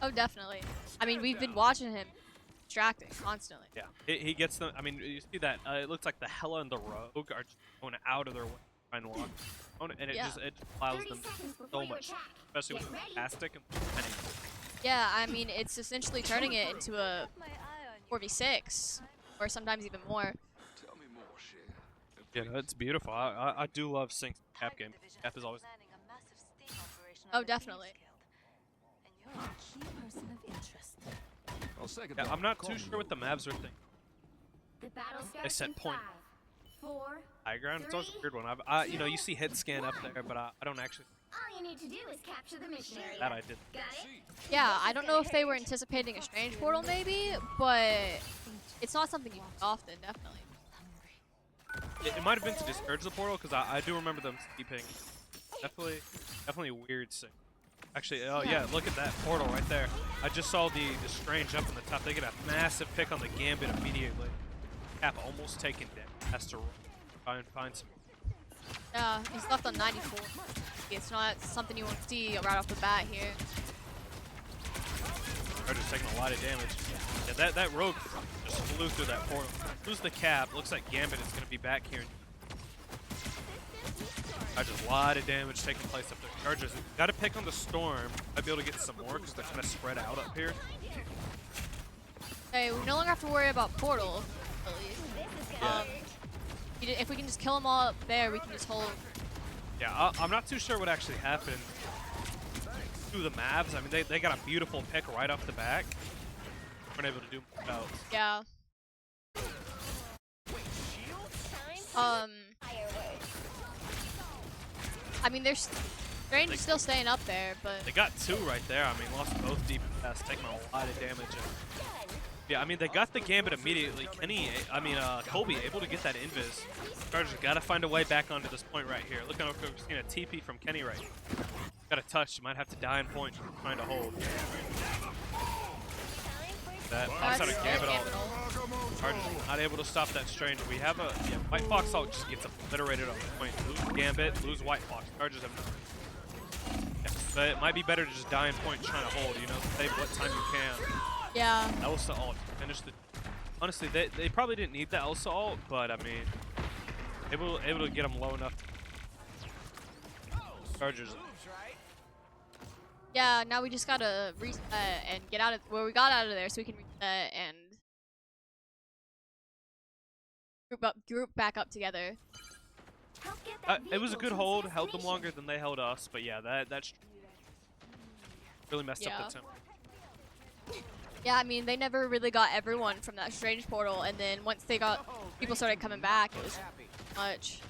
Oh, definitely. I mean, we've been watching him distracting constantly. Yeah, he gets them. I mean, you see that? It looks like the Hella and the Rogue are just going out of their way to try and walk. And it just allows them so much, especially with Fantastic and Penny. Yeah, I mean, it's essentially turning it into a 4v6, or sometimes even more. Yeah, that's beautiful. I do love Sync's Cap game. Cap is always. Oh, definitely. Yeah, I'm not too sure what the Mavs are thinking. They set point high ground. It's always a weird one. You know, you see hit scan up there, but I don't actually. All you need to do is capture the mission area. That I did. Got it? Yeah, I don't know if they were anticipating a strange portal, maybe, but it's not something you do often, definitely. It might have been to discourage the portal, because I do remember them keeping. Definitely a weird thing. Actually, oh yeah, look at that portal right there. I just saw the strange up in the top. They get a massive pick on the Gambit immediately. Cap almost taken down. Has to try and find some. Yeah, he's left on 94. It's not something you want to see right off the bat here. They're just taking a lot of damage. Yeah, that Rogue just flew through that portal. Lose the Cap. Looks like Gambit is going to be back here. Just a lot of damage taking place up there. Chargers got to pick on the Storm. Might be able to get some more because they're kind of spread out up here. Okay, we no longer have to worry about portal, at least. Yeah. If we can just kill them all up there, we can just hold. Yeah, I'm not too sure what actually happened to the Mavs. I mean, they got a beautiful pick right off the back. Weren't able to do much else. Yeah. I mean, there's Strange is still staying up there, but they got 2 right there. I mean, lost both DPS, taking a lot of damage. Yeah, I mean, they got the Gambit immediately. Colby able to get that invis. Chargers got to find a way back onto this point right here. Look, we're seeing a TP from Kenny right here. Got a touch. Might have to die in point trying to hold. That pops out a Gambit ult. Chargers not able to stop that Strange. We have a White Fox ult just gets obliterated on the point. Lose Gambit, lose White Fox. Chargers have. But it might be better to just die in point trying to hold. You know, save what time you can. yeah. Elsa ult finish the. Honestly, they probably didn't need the Elsa ult, but I mean, able to get them low enough. Chargers. Yeah, now we just gotta reset and get out of we got out of there so we can reset and group back up together. Help get that It was a vehicle good to hold, its held them destination. longer than they held us, but yeah, that's really messed up the tempo. Yeah, I mean, they never really got everyone from that strange portal, and then once they got people started coming back, it was much.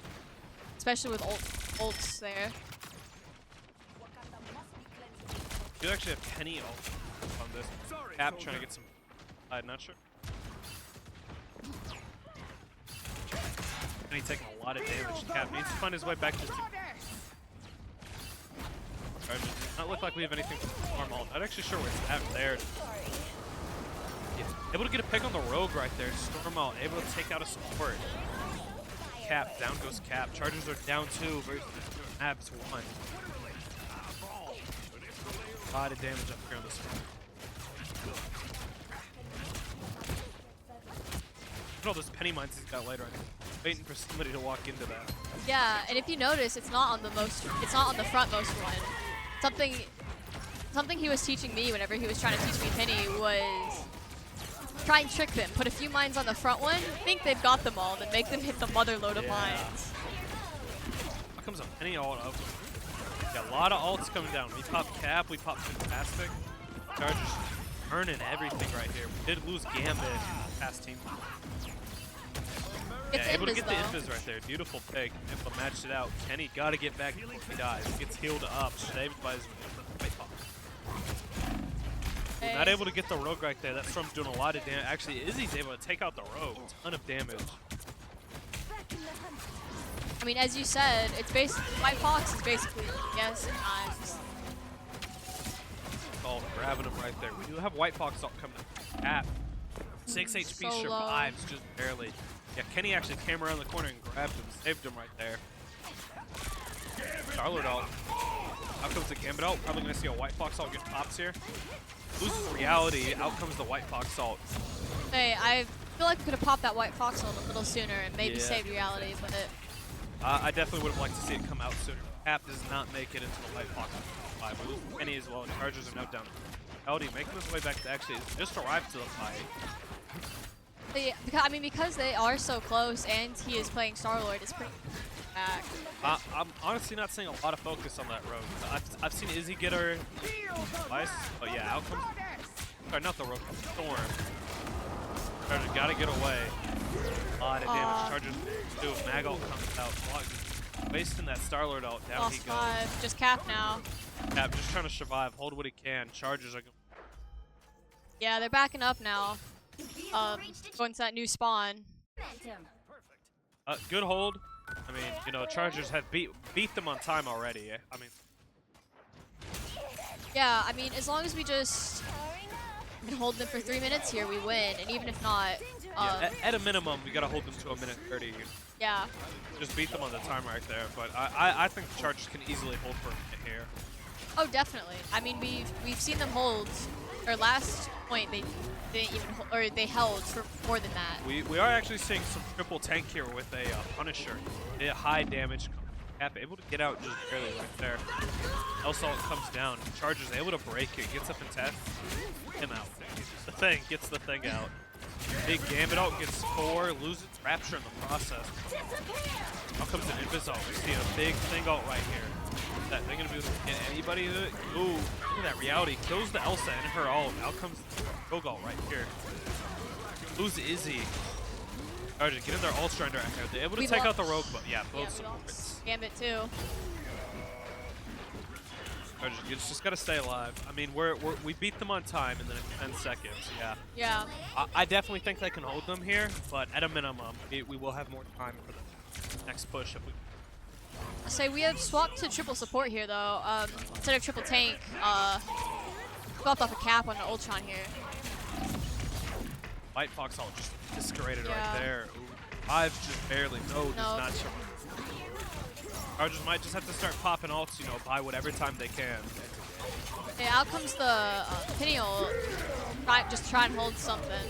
Especially with ults there. You actually have Penny ult on this. Cap trying to get some. I'm not sure. Penny taking a lot of damage. Cap needs to find his way back to. Alright, does not look like we have anything from Storm ult. Not actually sure where it's at there. Yeah, able to get a pick on the rogue right there. Storm ult, able to take out a support. Cap, down goes Cap. Chargers are down 2 versus Abs 1. A lot of damage up here on this one. Look at all those penny mines he's got later on. Waiting for somebody to walk into that. Yeah, and if you notice, it's not on the frontmost one. Something he was teaching me whenever he was trying to teach me Penny was try and trick them. Put a few mines on the front one, think they've got them all, then make them hit the mother load of mines. Here comes a Penny ult up. Got a lot of ults coming down. We pop Cap, we pop Fantastic. Chargers earning everything right here. We did lose Gambit past team. Yeah, able to get the invis right there. Beautiful pick. Able to match it out. Kenny gotta get back before he dies. Gets healed up. Saved by his White Fox. Not able to get the rogue right there. That Storm's doing a lot of damage. Actually, Izzy's able to take out the rogue. A ton of damage. I mean, as you said, it's White Fox is basically yes times. Oh, grabbing him right there. We do have White Fox ult coming up. Cap. 6 HP So survives just barely. Yeah, Kenny actually came around the corner and grabbed him, saved him right there. Starlord ult. Out comes the Gambit ult. Probably gonna see a White Fox ult get pops here. Loses reality. Out comes the White Fox ult. Hey, I feel like we could have popped that White Fox a little sooner and maybe saved reality, but I definitely would have liked to see it come out sooner. Cap does not make it into the White Fox 5. We lose Kenny as well, and Chargers are now down. Reality making his way back to actually just arrived to the fight. Because they are so close and he is playing Starlord, it's pretty back. I'm honestly not seeing a lot of focus on that rogue. I've seen Izzy get her twice, but yeah, out comes. Sorry, not the rogue, Storm. Chargers gotta get away. A lot of damage. Chargers do. Mag ult comes out. Wasting that Starlord ult. Down he goes. 5. Just Cap now. Cap just trying to survive. Hold what he can. Chargers are going. Yeah, they're backing up now. Going to that new spawn. Good hold. I mean, you know, Chargers have beat them on time already. I mean, yeah, I mean, as long as we just can hold them for 3 minutes here, we win. And even if not, yeah, at a minimum, we gotta hold them to a minute 30. Yeah. Just beat them on the time right there. But I think the Chargers can easily hold for a minute here. Oh, definitely. I mean, we've seen them hold. Or last point, they didn't even hold, or they held for more than that. We are actually seeing some triple tank here with a Punisher. A high damage. Cap able to get out just barely right there. Assault comes down. Chargers able to break it. Gets up and test him out. Gets the thing out. Big Gambit ult gets 4. Loses Rapture in the process. Now comes an Invis ult. We see a big thing ult right here. That thing gonna be able to get anybody to it? Ooh, look at that reality. Kills the Elsa and her ult. Out comes Rogue ult right here. Lose Izzy. Chargers get in their ult strider right here. They're able to take out the Rogue, but yeah, both supports. Gambit too. Chargers, you just gotta stay alive. I mean, we beat them on time in the 10 seconds. Yeah. Yeah. I definitely think they can hold them here, but at a minimum, we will have more time for the next push if we. Say we have swapped to triple support here though. Instead of triple tank, swapped off a Cap on an Ultron here. White Fox ult just discarded right there. Ooh, 5 just barely. No, does not survive. Chargers might just have to start popping ults, you know, buy whatever time they can. Okay, out comes the Penny ult. Just try and hold something.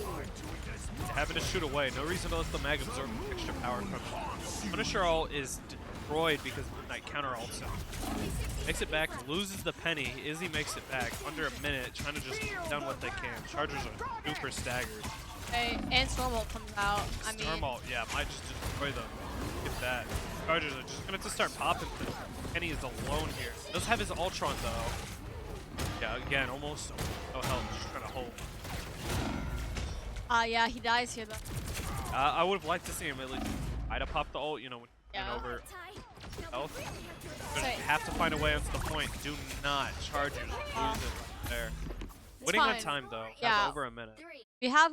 Having to shoot away. No reason to let the mag absorb extra power from it. Punisher ult is destroyed because of the Midnight counter ult. So makes it back, loses the Penny. Izzy makes it back under a minute, trying to just get down what they can. Chargers are super staggered. Okay, and Stormbolt comes out. I mean, Stormbolt, yeah, might just destroy them. Get that. Chargers are just gonna have to start popping things. Kenny is alone here. Does have his Ultron though. Yeah, again, almost no help. Just trying to hold. yeah, he dies here though. I would have liked to see him at least try to pop the ult. You know, when Yeah. over Ty, health. really have to But Say- you have to find a way onto the point. Do not Chargers lose it right there. Winning on fine. time though. Yeah. That's over a minute. 3,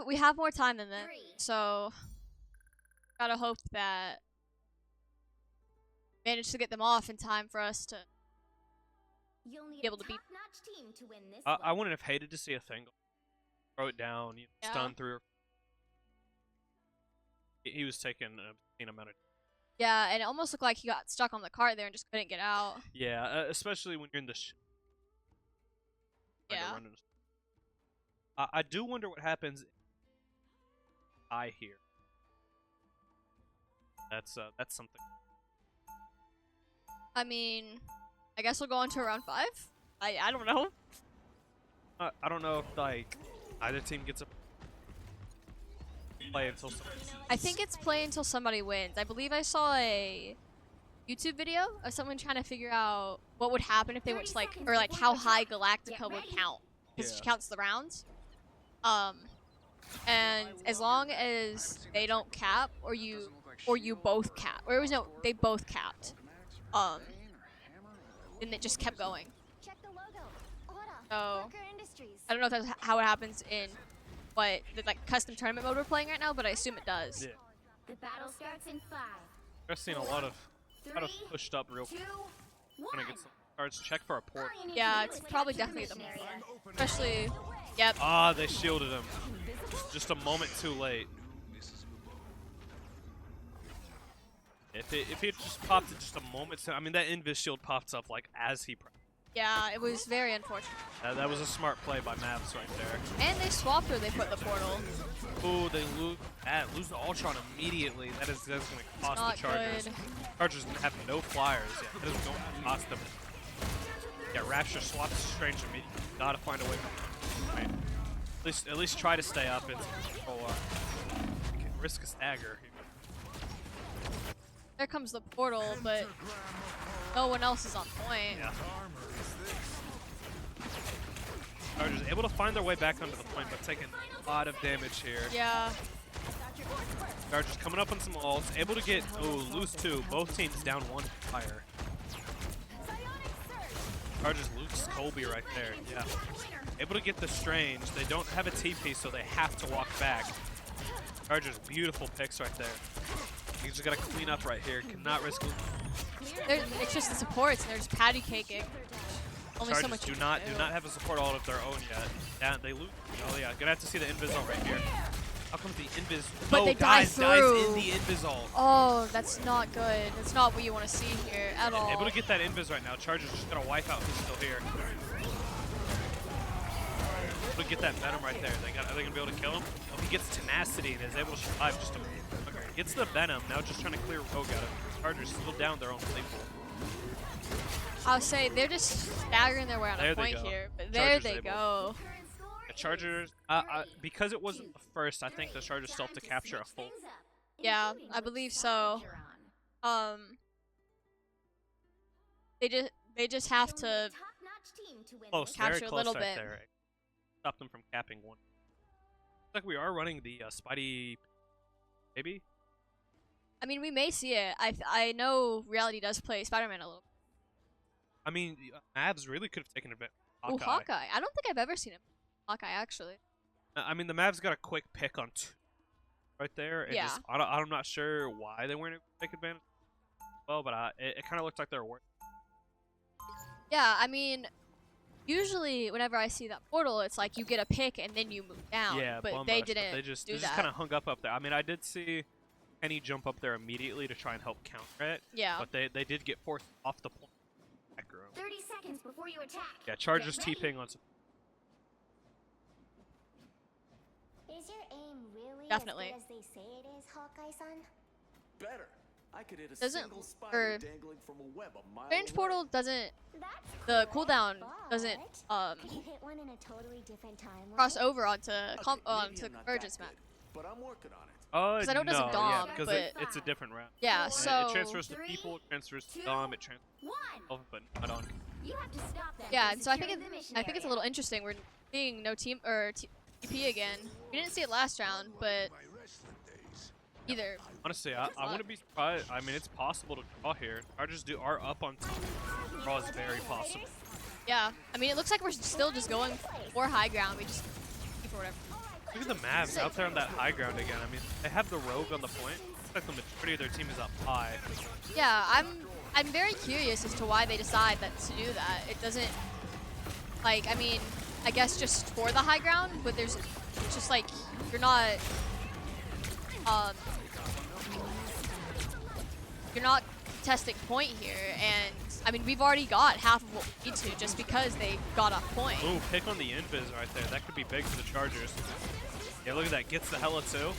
We have more time than that, 3. so gotta hope that manage to get them off in time for us to. You'll need Be able to a beat- top-notch team to win this I one. wouldn't have hated to see a thing throw it down, you know, Yeah. stun through. He was taking an obscene amount of. Yeah, and it almost looked like he got stuck on the cart there and just couldn't get out. Yeah, especially when you're in the. Trying to Yeah. run into- I do wonder what happens. I hear. That's something. I mean, I guess we'll go on to round 5. I don't know. I don't know if like either team gets a play until somebody. I think it's play until somebody wins. I believe I saw a YouTube video of someone trying to figure out what would happen if they went to like, or like how high Galactica would count, because Yeah. it counts the rounds. And as long as they don't cap, or you both cap, or it was no, they both capped. And it just kept going. Check the logo. Ora, So Parker Industries. I don't know if that's how it happens in what the like custom tournament mode we're playing right now, but I assume it does. Yeah, The battle starts in 5, I've seen a lot of 3, pushed up real 2, quick. 1. Trying to get some cards. Check for a port. All you need Yeah, to do it's is probably capture definitely the mission area. Especially, yep. Ah, they shielded him. Just a moment too late. If he had just popped it just a moment, I mean that invis shield pops up like as he. Yeah, it was very unfortunate. That was a smart play by Mavs right there. And they swapped or they put the portal. Ooh, they lose the Ultron immediately. That's gonna cost Not the Chargers. good. Chargers have no flyers. Yeah, that is going to cost them. Yeah, Rapture swaps Strange immediately. Gotta find a way. Right. At least try to stay up and risk a stagger. There comes the portal, but no one else is on point. Yeah. Chargers able to find their way back onto the point, but taking a lot of damage here. Yeah. Chargers coming up on some ults, able to get lose 2. Both teams down 1 fire. Chargers lose Colby right there. Yeah. Able to get the Strange. They don't have a TP, so they have to walk back. Chargers beautiful picks right there. You just gotta clean up right here. Cannot risk. It's just the supports and they're just patty caking. Only so Chargers much do you not can do not have a support all of their own yet. Yeah, they lose. Oh yeah, gonna have to see the invis ult right here. How come the invis? But no, they die dies in through. the invis ult. Oh, that's not good. That's not what you want to see here at all. Able to get that invis right now. Chargers just gonna wipe out who's still here. Able to get that venom right there. Are they gonna be able to kill him? Oh, he gets tenacity and is able to survive just a moment. Okay, gets the venom. Now just trying to clear Rogue out of it. Chargers still down their own playpool. I'll say they're just staggering their way on There a they point go. here, but Chargers there they able. go. The Chargers, because it wasn't the first, I think the Chargers still have to capture a full. Yeah, I believe so. They just have to. Close, Capture very a close little right bit. there. Stop them from capping 1. Looks like we are running the Spidey, maybe? I mean, we may see it. I know reality does play Spider-Man a little. I mean, Mavs really could have taken a bit. Ooh, Hawkeye. I don't think I've ever seen him. Hawkeye, actually. I mean, the Mavs got a quick pick on 2 right there. And Yeah. just, I'm not sure why they weren't able to take advantage. Well, but it kind of looked like they were working. Yeah, I mean, usually whenever I see that portal, it's like you get a pick and then you move down. Yeah, but bum they rush, didn't They just do that. kind of hung up there. I mean, I did see Kenny jump up there immediately to try and help counter it. Yeah. But they did get forced off the point. Back row. 30 seconds before you attack. Yeah, Chargers Get ready. TPing on some. Is your aim really Definitely. as good as they say it is, Hawkeye-san? Better. I could hit a Doesn't- single or- spider dangling from a web a mile Strange away. portal doesn't. That's The cool, cooldown but doesn't could you hit one in a totally different timeline? cross over onto Okay, maybe onto I'm not Convergence that map. good, but I'm working on it. 'Cause I know it doesn't no, dom, because but- it's a different round. Yeah, Four, so It transfers to three, people, it transfers to two, dom, it transfers One. to but not on. You have to stop that. yeah, by and so I think securing the mission I think it's a area. little interesting. We're seeing no team or TP again. We didn't see it last round, but either. Honestly, I wouldn't be surprised. I mean, it's possible to draw here. Chargers are up on draw is very possible. Yeah, I mean, it looks like we're still just going for high ground. We just for whatever. Look at the Mavs out there on that high ground again. I mean, they have the Rogue on the point. Looks like the majority of their team is up high. Yeah, I'm very curious as to why they decide to do that. It doesn't, like, I mean, I guess just for the high ground, but it's just like you're not testing point here, and I mean we've already got half of what we need to just because they got a point. Ooh, pick on the invis right there. That could be big for the Chargers. Yeah, look at that. Gets the Hella too.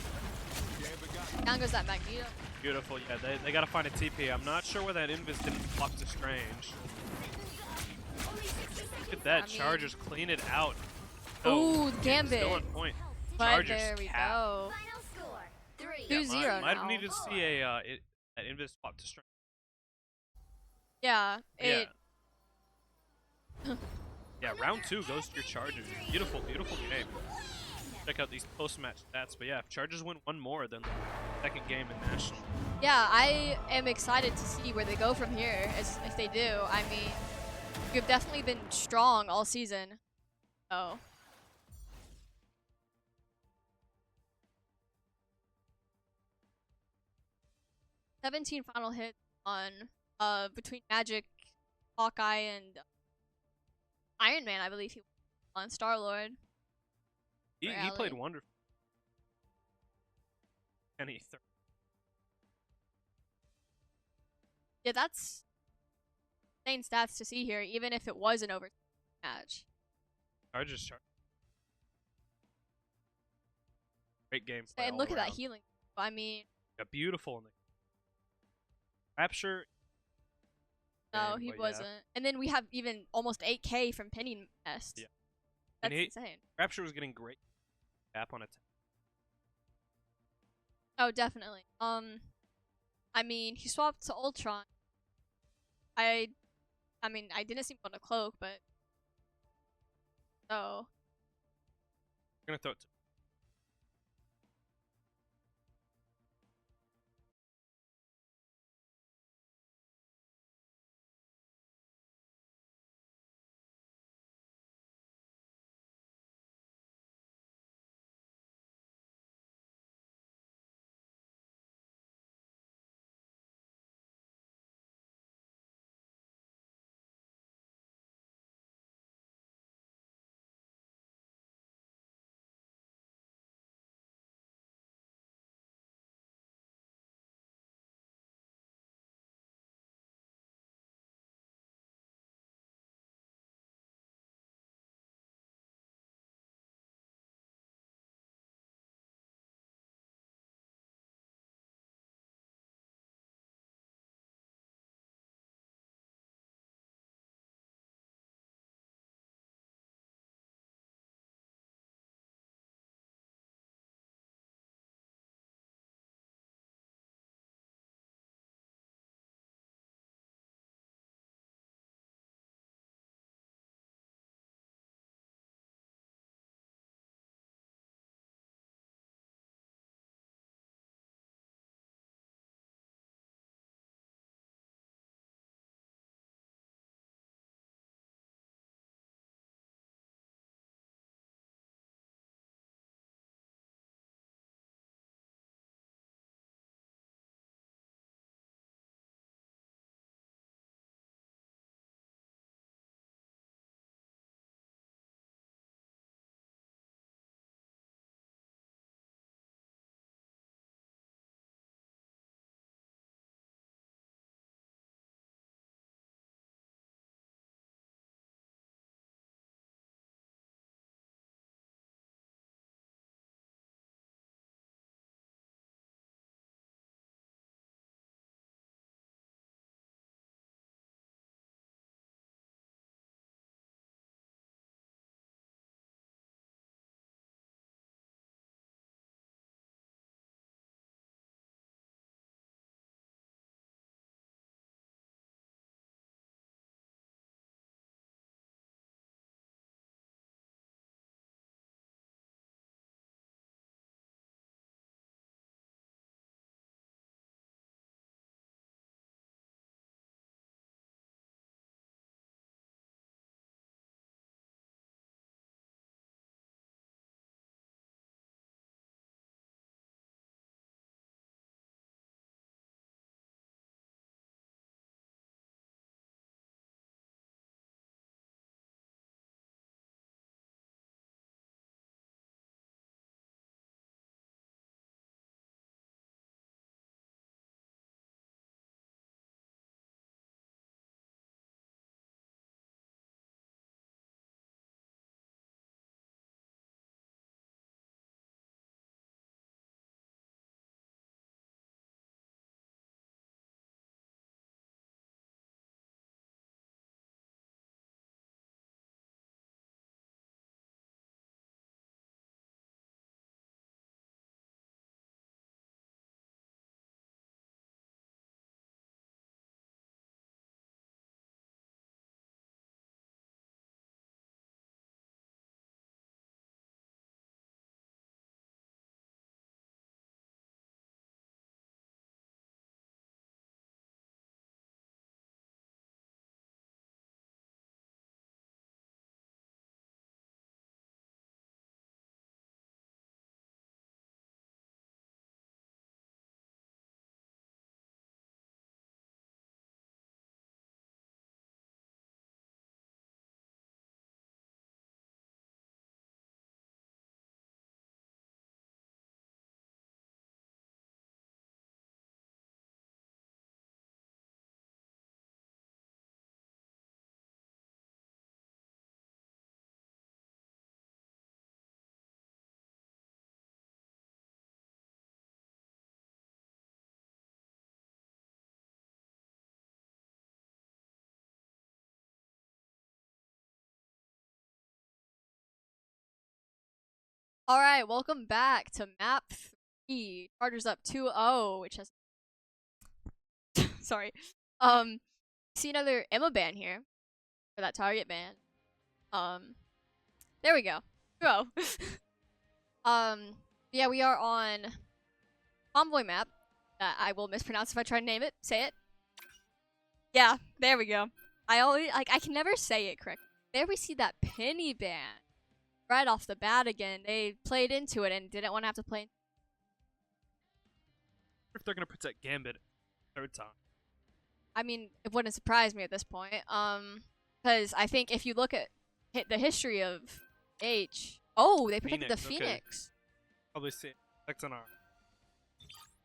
Down goes that Magneto. Beautiful. Yeah, they gotta find a TP. I'm not sure where that invis didn't flop to Strange. Look at that. I mean- Chargers clean it out. Ooh, Gambit. Still on point. But Chargers there we cap. go. Final score. 3. 2-0 Might now. have needed to see a that invis swap to Strange. Yeah, it. Yeah, round 2 goes to your Chargers. Beautiful, beautiful game. Check out these post-match stats. But yeah, if Chargers win one more, then the second game in National. Yeah, I am excited to see where they go from here. If they do, I mean, we've definitely been strong all season. So. "17 final hits on between Magic, Hawkeye, and Iron Man, I believe he won on Star-Lord. He Rally. played wonderful. And he Yeah, that's insane stats to see here, even if it was an overtime match. Chargers. Great game. And look at that healing. I mean, Yeah, beautiful. In the Rapture. no, game, he but yeah. wasn't. And then we have even almost 8K from Penny Nest. Yeah. That's And insane. Rapture was getting great cap on it. Oh, definitely. I mean, he swapped to Ultron. I mean, I didn't see him on a cloak, but so I'm gonna throw it to All right, welcome back to map 3. Chargers up 2-0, which has sorry. See another Emma ban here for that target ban. There we go. 2-0. Yeah, we are on Convoy map that I will mispronounce if I try to name it. Say it. Yeah, there we go. I can never say it correctly. There we see that penny ban right off the bat again. They played into it and didn't want to have to play. If they're gonna protect Gambit third time. I mean, it wouldn't surprise me at this point. Because I think if you look at the history of H, oh, they protected the Phoenix, okay. Phoenix. Probably see effects on our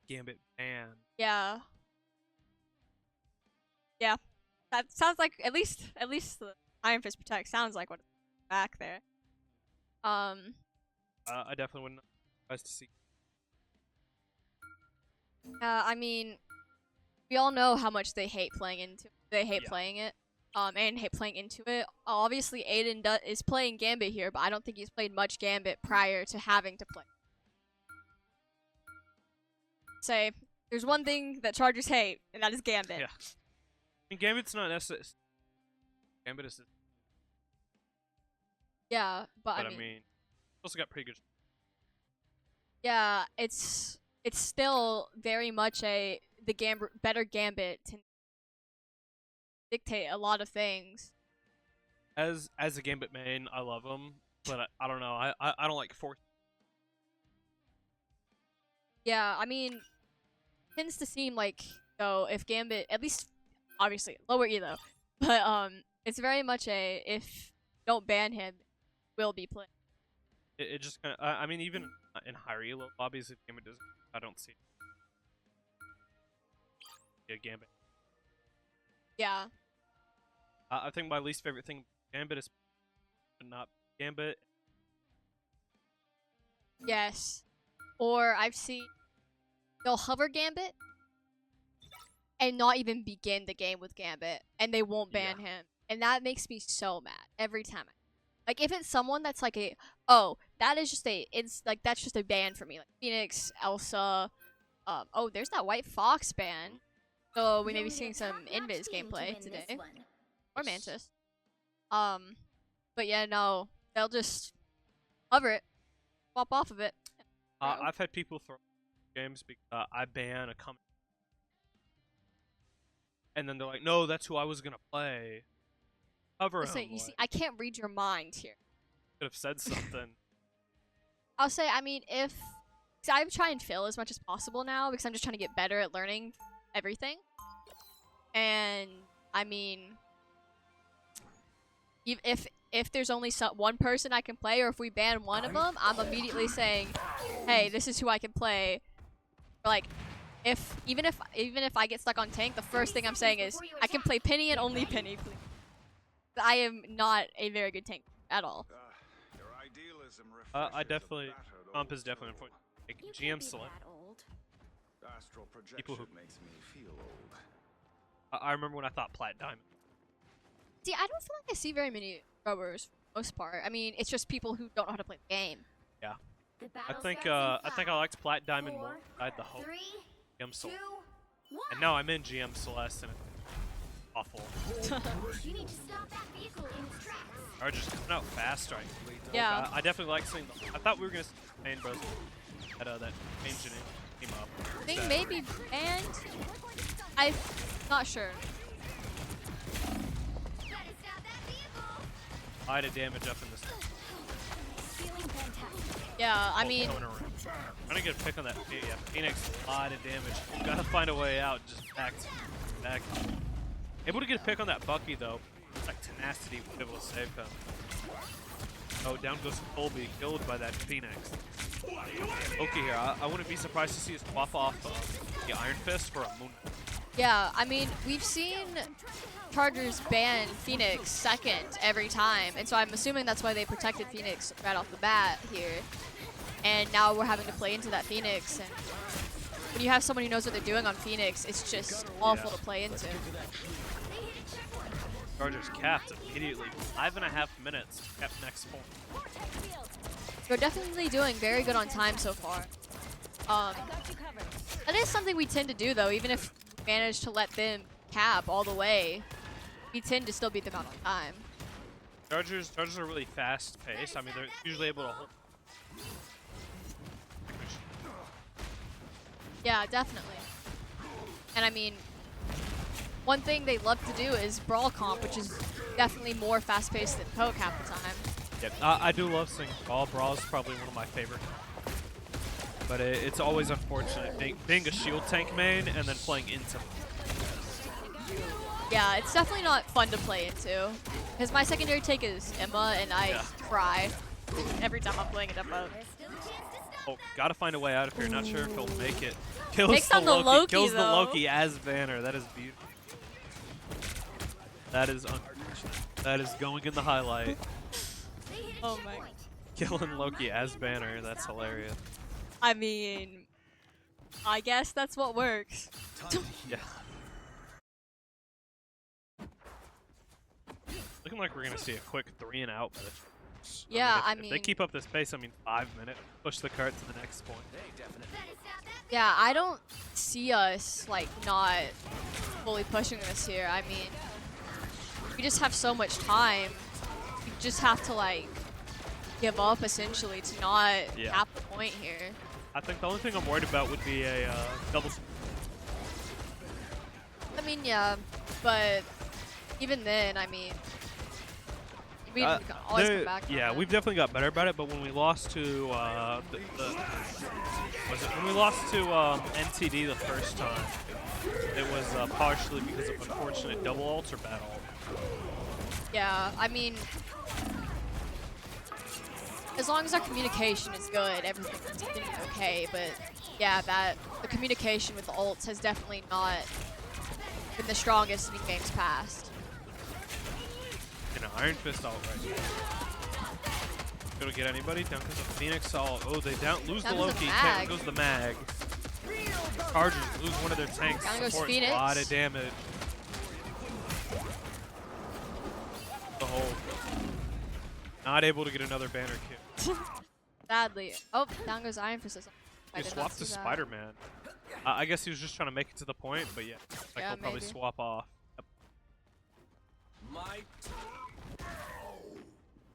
Gambit ban. Yeah. Yeah. That sounds like at least the Iron Fist protect sounds like what's back there. I definitely wouldn't surprised to see. I mean, we all know how much they hate playing into. They hate playing it. And hate playing into it. Obviously, Aiden is playing Gambit here, but I don't think he's played much Gambit prior to having to play. Say, there's one thing that Chargers hate, and that is Gambit. Yeah. I mean, Gambit's not necessary. Gambit is. Yeah, but But I mean, also got pretty good. yeah, it's still very much the better Gambit to dictate a lot of things. As a Gambit main, I love him, but I don't know. I don't like force. Yeah, I mean, tends to seem like though if Gambit, at least obviously lower elo, but it's very much if don't ban him, will be played. It just kind of. I mean, even in higher elo lobbies, if Gambit doesn't, I don't see. Yeah, Gambit. Yeah. I think my least favorite thing Gambit is not Gambit. Yes. Or I've seen they'll hover Gambit and not even begin the game with Gambit, and they won't ban him, and that makes me so mad every time. Like if it's someone that's like that's just a ban for me, like Phoenix, Elsa. Oh, there's that White Fox ban. So we may be seeing some Invis gameplay today. Or Mantis. But yeah, no. They'll just hover it. Swap off of it. I've had people throw games because I ban a comment. And then they're like, no, that's who I was going to play. Cover him. You see, I can't read your mind here. Could have said something. I'll say, I mean, cause I try and fill as much as possible now because I'm just trying to get better at learning everything. And, I mean, if there's only one person I can play, or if we ban one of them, I'm immediately saying, hey, this is who I can play. Like, even if I get stuck on tank, the first thing I'm saying is, I can play Penny and only Penny, please. I am not a very good tank at all. I definitely, Comp is definitely important. Like, GM select. People who makes me feel old. I remember when I thought Plat Diamond. See, I don't feel like I see very many rubbers for the most part. I mean, it's just people who don't know how to play the game. Yeah. I think I liked Plat Diamond more. I had the hope. GM Celeste. And now I'm in GM Celeste and it's awful. You need to stop that vehicle in its tracks. Are just coming out fast right? Yeah. I definitely like seeing them. I thought we were gonna see Main Bros at that engine came up. I think maybe banned. I'm not sure. A lot of damage up in this. Yeah, I mean, I'm gonna get a pick on that. Yeah, Phoenix, a lot of damage. You gotta find a way out. Just back. Able to get a pick on that Bucky though. Like tenacity, was able to save him. Oh, down goes Colby, killed by that Phoenix. Okay, here. I wouldn't be surprised to see us swap off the Iron Fist for a Moon. Yeah, I mean, we've seen Chargers ban Phoenix second every time, and so I'm assuming that's why they protected Phoenix right off the bat here. And now we're having to play into that Phoenix, and when you have someone who knows what they're doing on Phoenix, it's just awful to play into. Chargers capped immediately. 5.5 minutes to cap next point. They're definitely doing very good on time so far. That is something we tend to do though, even if we manage to let them cap all the way, we tend to still beat them out on time. Chargers are really fast paced. I mean, they're usually able to hold. Yeah, definitely. And I mean, one thing they love to do is brawl comp, which is definitely more fast paced than poke half the time. Yep. I do love seeing brawl. Brawl is probably one of my favorite. But it's always unfortunate being a shield tank main and then playing into. Yeah, it's definitely not fun to play into. Because my secondary take is Emma, and I cry every time I'm playing it Emma. Oh, gotta find a way out of here. Not sure if he'll make it. Kills Takes down the Loki, kills the though. Loki as banner. That is beautiful. That is unfortunate. That is going in the highlight. Oh my. Killing Loki as banner. That's hilarious. I mean, I guess that's what works. Yeah. Looking like we're gonna see a quick 3 and out. But Yeah, if they keep up this pace, I mean, 5 minutes, push the cart to the next point. Yeah, I don't see us like not fully pushing this here. I mean, we just have so much time. We just have to like give up essentially to not cap the point here. I think the only thing I'm worried about would be a double. I mean, yeah, but even then, I mean, we can always come back. Yeah, we've definitely got better about it. But when we lost to when we lost to NTD the first time, it was partially because of unfortunate double ults or bad ult. Yeah, I mean, as long as our communication is good, everything's gonna be okay. But yeah, the communication with the ults has definitely not been the strongest in games past. You know, Iron Fist ult right here. Gonna get anybody? Down goes the Phoenix ult. Oh, they lose the Loki. Down goes the Mag. Chargers lose one of their tanks. Down goes Supports Phoenix. a lot of damage. The whole. Not able to get another banner kill. Sadly. Oh, down goes Iron Fist. He swapped to Spider-Man. I guess he was just trying to make it to the point, but yeah, like he'll probably swap off. Yep.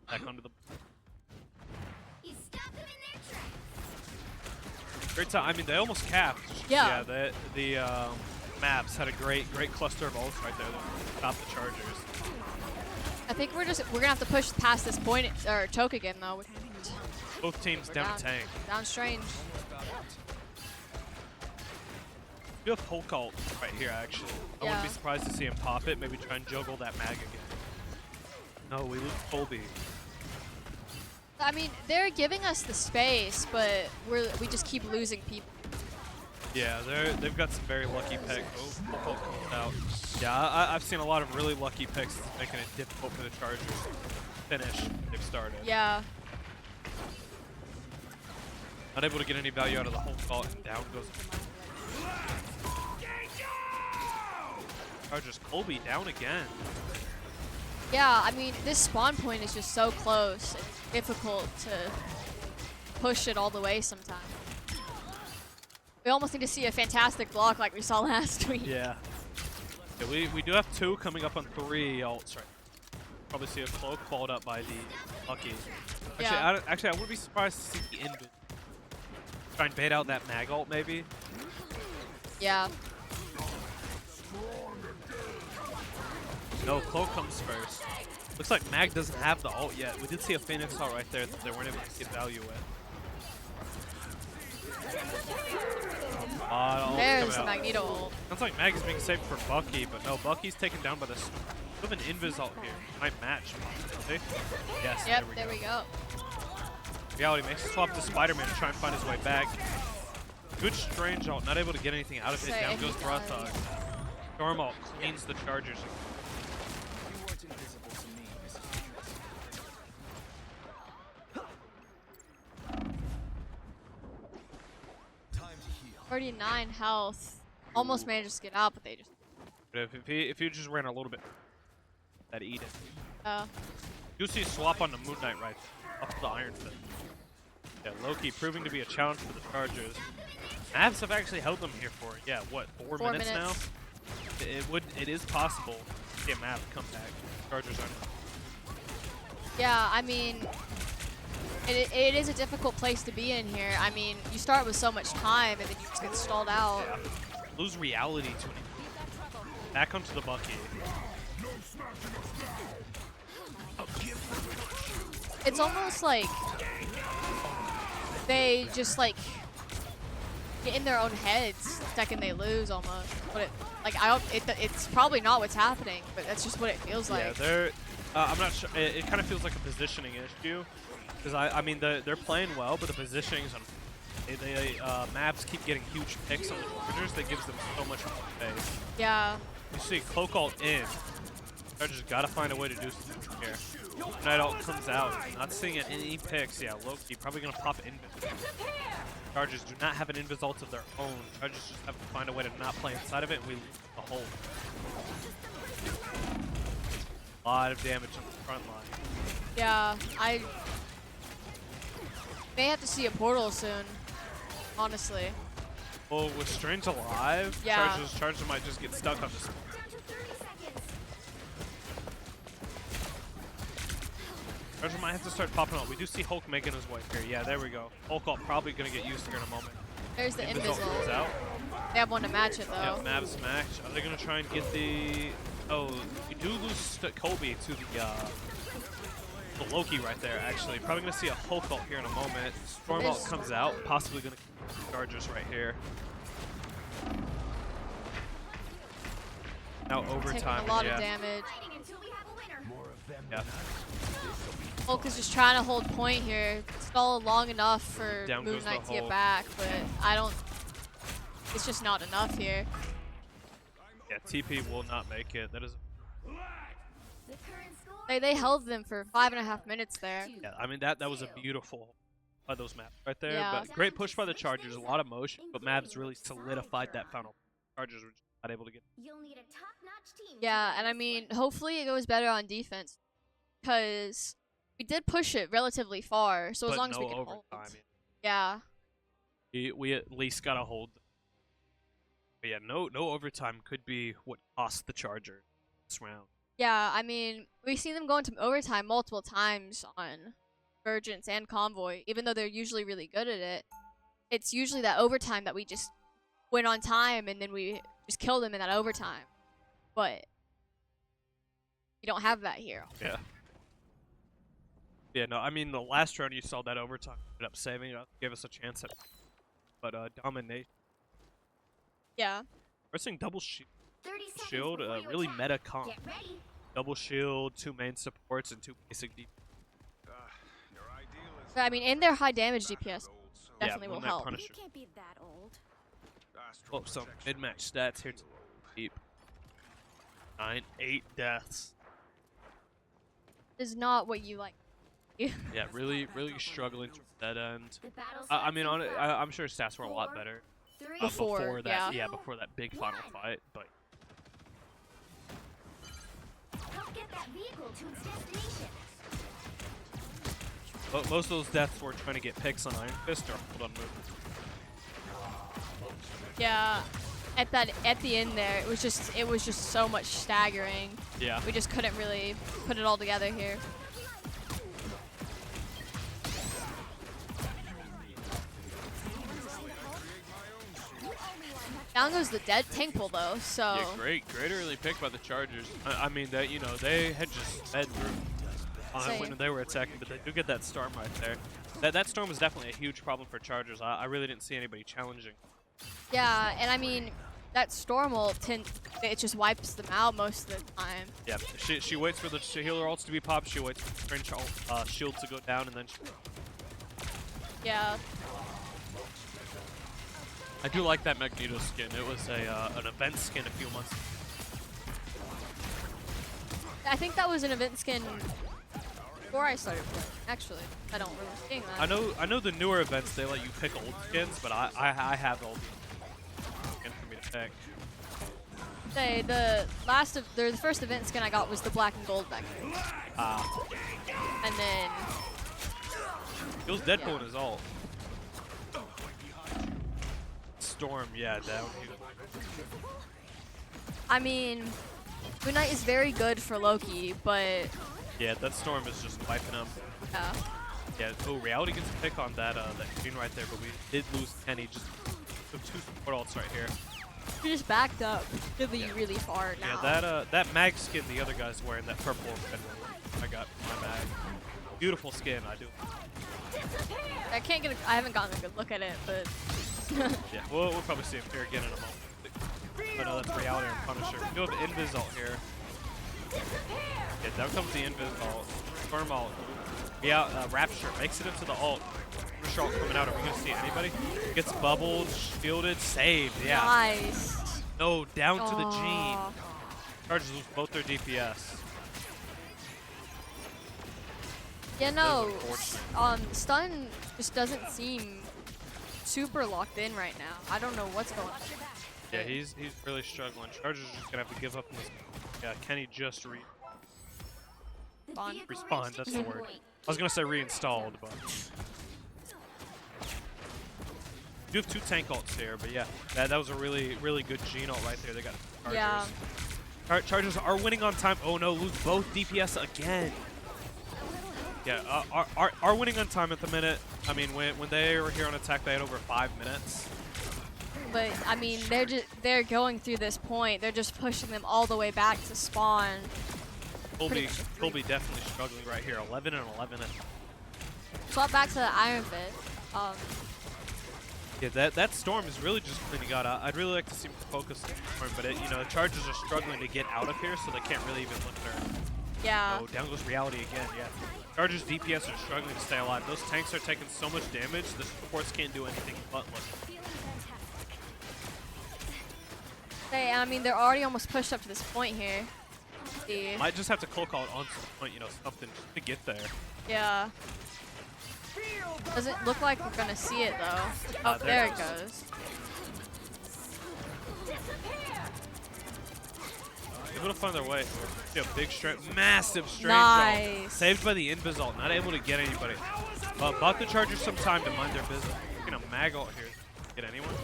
Back onto the. Great time. I mean, they almost capped. Yeah. Yeah. The maps had a great cluster of ults right there that stopped the Chargers. I think we're gonna have to push past this point or choke again though. Both teams down a tank. Down strange. You have Hulk ult right here, actually. I wouldn't be surprised to see him pop it. Maybe try and juggle that mag again. No, we lose Colby. I mean, they're giving us the space, but we just keep losing people. Yeah, they've got some very lucky picks. Oh, Hulk comes out. Yeah, I've seen a lot of really lucky picks making it difficult for the Chargers to finish. They've started. Yeah. Not able to get any value out of the Hulk ult, and down goes. Chargers Colby down again. Yeah, I mean, this spawn point is just so close. It's difficult to push it all the way sometimes. We almost need to see a fantastic block like we saw last week. Yeah. We do have 2 coming up on 3 ults right. Probably see a cloak followed up by the Lucky. Actually, I wouldn't be surprised to see the Invis. Try and bait out that mag ult maybe. Yeah. No, cloak comes first. Looks like Mag doesn't have the ult yet. We did see a Phoenix ult right there that they weren't able to get value with. There's the Magneto ult. Sounds like Mag is being saved for Bucky, but no, Bucky's taken down by the. We have an Invis ult here. Might match. See? Yes. Yep, there we go. Reality makes a swap to Spider-Man to try and find his way back. Good strange ult, not able to get anything out of it. Down goes Brothog. Storm ult cleans the Chargers. 39 health. Almost managed to get out, but they just. But if he just ran a little bit, that Eden. Oh. You see swap on the Moon Knight right there, up to the Iron Fist. Yeah, Loki proving to be a challenge for the Chargers. Mavs have actually held them here for, yeah, what, 4 minutes now? It is possible to see a Mavs comeback. Chargers aren't. Yeah, I mean, it is a difficult place to be in here. I mean, you start with so much time and then you just get stalled out. Yeah. Lose reality to it. Back onto the Bucky. It's almost like they just like get in their own heads the second they lose almost. But it's probably not what's happening, but that's just what it feels like. Yeah, they're. I'm not sure. It kind of feels like a positioning issue, because I mean they're playing well, but the positioning's on. Mavs keep getting huge picks on the Chargers. That gives them so much more space. Yeah. You see Cloak ult in. Chargers gotta find a way to do something here. Night ult comes out. Not seeing any picks. Yeah, Loki probably gonna pop invis. Chargers do not have an invis ult of their own. Chargers just have to find a way to not play inside of it, and we lose the hole. A lot of damage on the front line. Yeah, I may have to see a portal soon, honestly. Well, with Strange alive, yeah. Chargers might just get stuck on this. Chargers might have to start popping up. We do see Hulk making his way here. Yeah, there we go. Hulk ult probably going to get used here in a moment. There's the Invis Invis out. They have one to match it, though. Yeah, Mavs match. Are they going to try and get the... Oh, we do lose Kobe to the Loki right there, actually. Probably going to see a Hulk ult here in a moment. Storm ult comes out. Possibly going to kill the Chargers right here. Now overtime. Taking a lot of damage. Yeah. Hulk is just trying to hold point here. Stall long enough for Down Moon goes the Knight to get Hulk. back, but I don't... It's just not enough here. Yeah, TP will not make it. That is... They held them for 5.5 minutes there. Yeah, I mean, that was a beautiful by those maps right there. Yeah. But great push by the Chargers. A lot of motion, but Mavs really solidified that final. Chargers were just not able to get... You'll need a top-notch team. Yeah, and I mean, hopefully it goes better on defense, because we did push it relatively far, so as But long as no we can hold. overtime. Yeah. We at least gotta hold. But yeah, no overtime could be what cost the Chargers this round. Yeah, I mean, we've seen them go into overtime multiple times on Virgins and Convoy, even though they're usually really good at it. It's usually that overtime that we just win on time and then we just kill them in that overtime. But you don't have that here. Yeah. Yeah, no, I mean, the last round you saw that overtime ended up saving it, gave us a chance at, but domination. Yeah. We're seeing double shield, 30 seconds before you really attack. meta comp. Get ready. Double shield, 2 main supports, and 2 basic DPS. But I mean, in their high damage DPS definitely will Moon Knight help. Punisher. You can't be that old. Oh, some mid-match stats here to deep. 8 deaths. Is not what you like. Yeah, really struggling to that end. The battle I mean, starts in I'm sure stats were a lot 4, better 3, Before, that. yeah. Before that big final fight. But Help get that vehicle to its destination. most of those deaths were trying to get picks on Iron Fist or hold on move. Yeah. At the end there, it was just so much staggering. Yeah. We just couldn't really put it all together here. Down goes the dead tank pull though, so Yeah, great early pick by the Chargers. I mean, that they had just sped through when they were attacking, but they do get that storm right there. That storm is definitely a huge problem for Chargers. I really didn't see anybody challenging. yeah, and I mean that storm ult it just wipes them out most of the time. Yeah, she waits for the healer ults to be popped. She waits for the French shield to go down, and then Yeah. I do like that Magneto skin. It was an event skin a few months ago. I think that was an event skin before I started playing. Actually, I don't remember seeing that. I know the newer events they let you pick old skins, but I have old skins for me to pick. Say the first event skin I got was the black and gold back there. And then It was Deadpool in his ult. Storm, yeah, down here. I mean, Moon Knight is very good for Loki, but Yeah, that Storm is just wiping him. Yeah, oh, Reality gets a pick on that screen right there, but we did lose Kenny. Just the 2 support ults right here. we just backed up really far now. Yeah, that mag skin the other guy's wearing, that purple red one. I got my mag. Beautiful skin, I do. I haven't gotten a good look at it, but Yeah, we'll probably see him here again in a moment. Oh no, that's Reality and Punisher. We do have Invis ult here. Yeah, down comes the Invis ult. Storm ult. Yeah, Rapture makes it into the ult. Rapture ult coming out. Are we gonna see anybody? Gets bubbled, shielded, saved. Yeah. nice. No, down to the Gene. Aw. Chargers lose both their DPS. Yeah, no. unfortunate. Stun just doesn't seem super locked in right now. I don't know what's going on. Yeah, he's really struggling. Chargers are just gonna have to give up on this. Yeah, Kenny just respawned. That's the word. I was gonna say reinstalled, but you have 2 tank ults here. But yeah, that was a really good Gene ult right there. They got Chargers. Yeah. Chargers are winning on time. Oh no, lose both DPS again. Yeah, are winning on time at the minute. I mean, when they were here on attack, they had over 5 minutes. But I mean, they're going through this point. They're just pushing them all the way back to spawn. Colby definitely struggling right here. 11 and 11. Swap back to the Iron Fist. Yeah, that Storm is really just cleaning out. I'd really like to see him focus on Storm, but the Chargers are struggling to get out of here, so they can't really even look at her. Yeah. Oh, down goes Reality again. Yeah, Chargers DPS are struggling to stay alive. Those tanks are taking so much damage. The supports can't do anything but look. Hey, I mean, they're already almost pushed up to this point here. See. Might just have to cold call it on some point, something to get there. Yeah. Doesn't look like we're gonna see it though. Oh, there it goes. Able to find their way. See a big massive strange Nice. ult. Saved by the Invis ult. Not able to get anybody. Bought the Chargers some time to mind their business. Looking a mag ult here. Get anyone?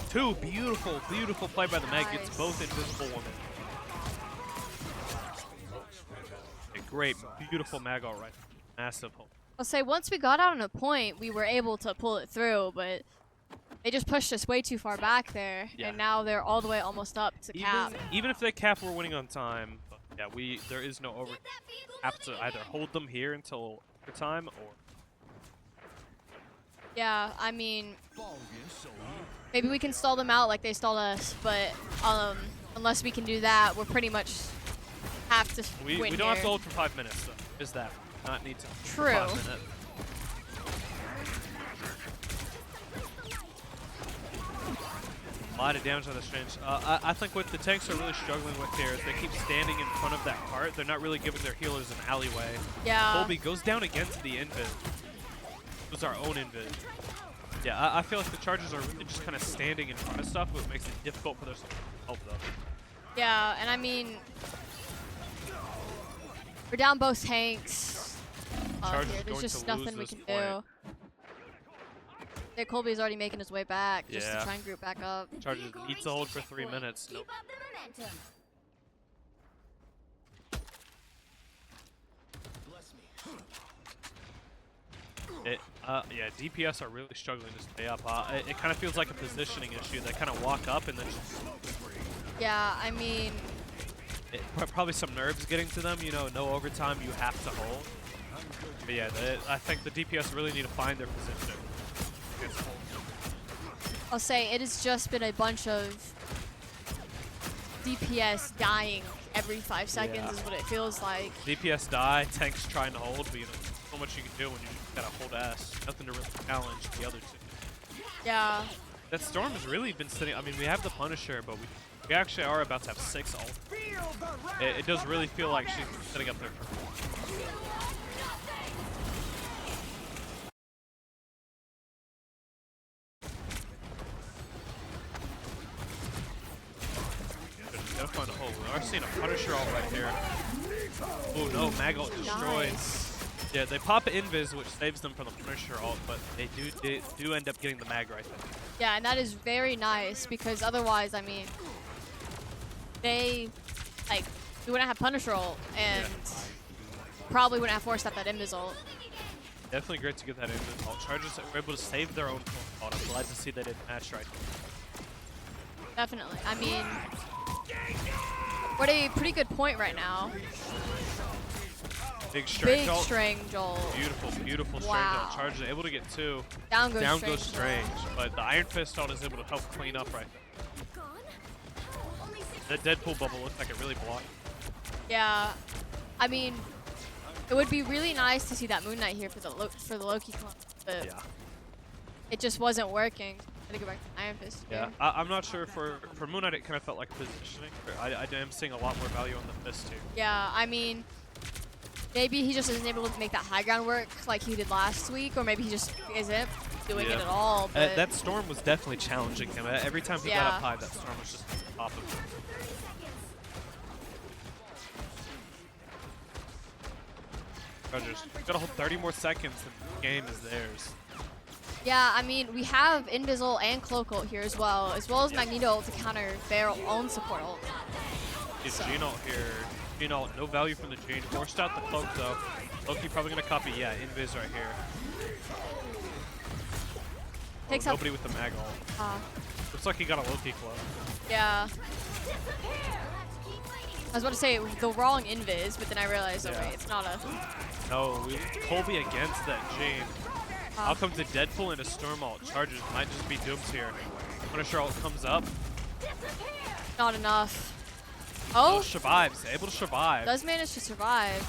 2 beautiful play by the mag. Gets both invisible women. A great, beautiful mag ult right. Massive ult. I'll say once we got out on a point, we were able to pull it through, but they just pushed us way too far back there, Yeah. and now they're all the way almost up to cap. Even if they cap, we're winning on time. But yeah, there is no over. Have to either hold them here until overtime or. Yeah, I mean, maybe we can stall them out like they stalled us, but unless we can do that, we're pretty much have to We win don't have to here. hold for 5 minutes. So is that not need to? True. 5 minutes. A lot of damage on the strange. I think what the tanks are really struggling with here is they keep standing in front of that cart. They're not really giving their healers an alleyway. Yeah. Colby goes down against the invis. It was our own invis. Yeah, I feel like the Chargers are really just kind of standing in front of stuff, which makes it difficult for their support to help them. Yeah, and I mean, we're down both tanks. Chargers Here. going There's just to nothing lose we this can point. do. Yeah, Colby's already making his way back just Yeah. to try and group back up. Chargers need to hold for 3 minutes. Keep Nope. up the momentum. Yeah, DPS are really struggling to stay up. It kind of feels like a positioning issue. They kind of walk up and then just Yeah, I mean, probably some nerves getting to them. No overtime, you have to hold. But yeah, I think the DPS really need to find their position. I'll say it has just been a bunch of DPS dying every 5 seconds Yeah. is what it feels like. DPS die, tanks trying to hold, but so much you can do when you just gotta hold ass. Nothing to really challenge the other two. Yeah. That Storm has really been sitting. I mean, we have the Punisher, but we actually are about to have 6 ult. It does really feel like she's sitting up there. are seeing a Punisher ult right here. Oh no, Mag ult destroyed. Nice. Yeah, they pop Invis, which saves them from the Punisher ult, but they do end up getting the Mag right there. Yeah, and that is very nice because otherwise, I mean, they like we wouldn't have Punisher ult and probably wouldn't have forced up that Invis ult. Definitely great to get that Invis ult. Chargers were able to save their own ult. I'm glad to see they didn't match right. Definitely. I mean, we're at a pretty good point right now. Big Strange ult. Strange ult. Beautiful, beautiful Strange Wow. ult. Chargers able to get 2. Down goes Down Strange. goes Strange. But the Iron Fist ult is able to help clean up right there. That Deadpool bubble looks like it really blocked. Yeah. I mean, it would be really nice to see that Moon Knight here for the Loki clone, but Yeah. it just wasn't working. Gotta go back to Iron Fist. Yeah, here. I'm not sure for Moon Knight it kind of felt like positioning. But I am seeing a lot more value on the Fist too. Yeah, I mean, maybe he just isn't able to make that high ground work like he did last week, or maybe he just isn't doing it at all. But That Storm was definitely challenging him. Every time he got up high, that Storm was just on top of him. Chargers gotta hold 30 more seconds and the game is theirs. yeah, I mean, we have Invisible and Cloak ult here as well as Magneto ult to counter their own support ult. Get Gene ult here. Gene ult, no value from the Gene. Forced out the Cloak though. Loki probably gonna copy, yeah, Invis right here. Takes nobody with the Mag ult. Looks like he got a Loki Cloak. Yeah. I was about to say the wrong Invis, but then I realized, oh wait, it's not a... No, Colby against that Gene. Out comes the Deadpool and a Storm ult. Chargers might just be doomed here. Punisher ult comes up. Not enough. Oh, Oh, survives. Able to survive. does manage to survive.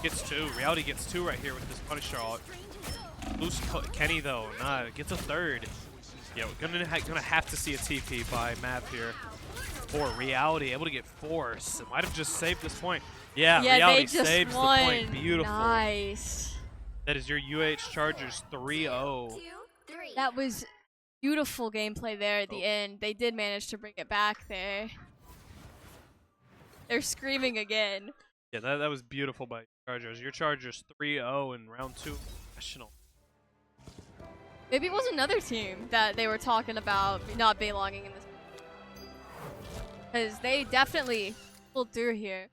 Gets 2. Reality gets 2 right here with this Punisher ult. Loose Kenny though. Nah, gets a 3rd. Yeah, we're gonna have to see a TP by Mav here. 4. Reality able to get 4. So might have just saved this point. Yeah, Reality they just saves won. the point. Beautiful. Nice. That is your UH Chargers 3-0. That was beautiful gameplay there at the end. They did manage to bring it back there. They're screaming again. Yeah, that was beautiful by Chargers. Your Chargers 3-0 in round 2 national. Maybe it was another team that they were talking about not belonging in this. Because they definitely pulled through here.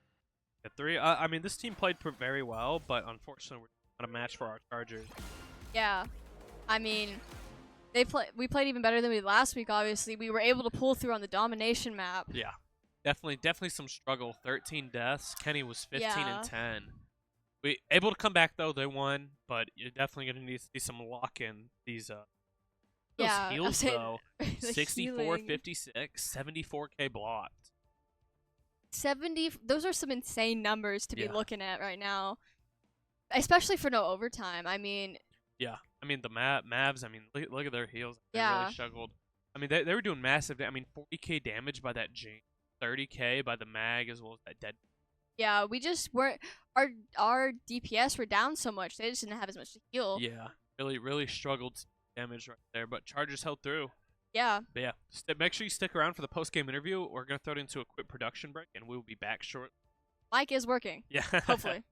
Yeah, 3. I mean, this team played very well, but unfortunately, we're not a match for our Chargers. Yeah. I mean, we played even better than we did last week, obviously. We were able to pull through on the domination map. Yeah. Definitely some struggle. 13 deaths. Kenny was 15 and 10. We able to come back though. They won, but you're definitely gonna need to see some lock in these those heals though. 64, 56, 74k blocked. 70. Those are some insane numbers to be looking at right now, especially for no overtime. I mean. Yeah. I mean the Mavs. I mean look at their heals. They really struggled. I mean they were doing massive. I mean 40k damage by that Jane. 30k by the Mag as well as that dead. Yeah, we just weren't. Our DPS were down so much; they just didn't have as much to heal. Yeah, really struggled to damage right there, but Chargers held through. Yeah. But yeah, make sure you stick around for the post-game interview. We're gonna throw it into a quick production break, and we will be back shortly. Mic is working. Yeah. Hopefully.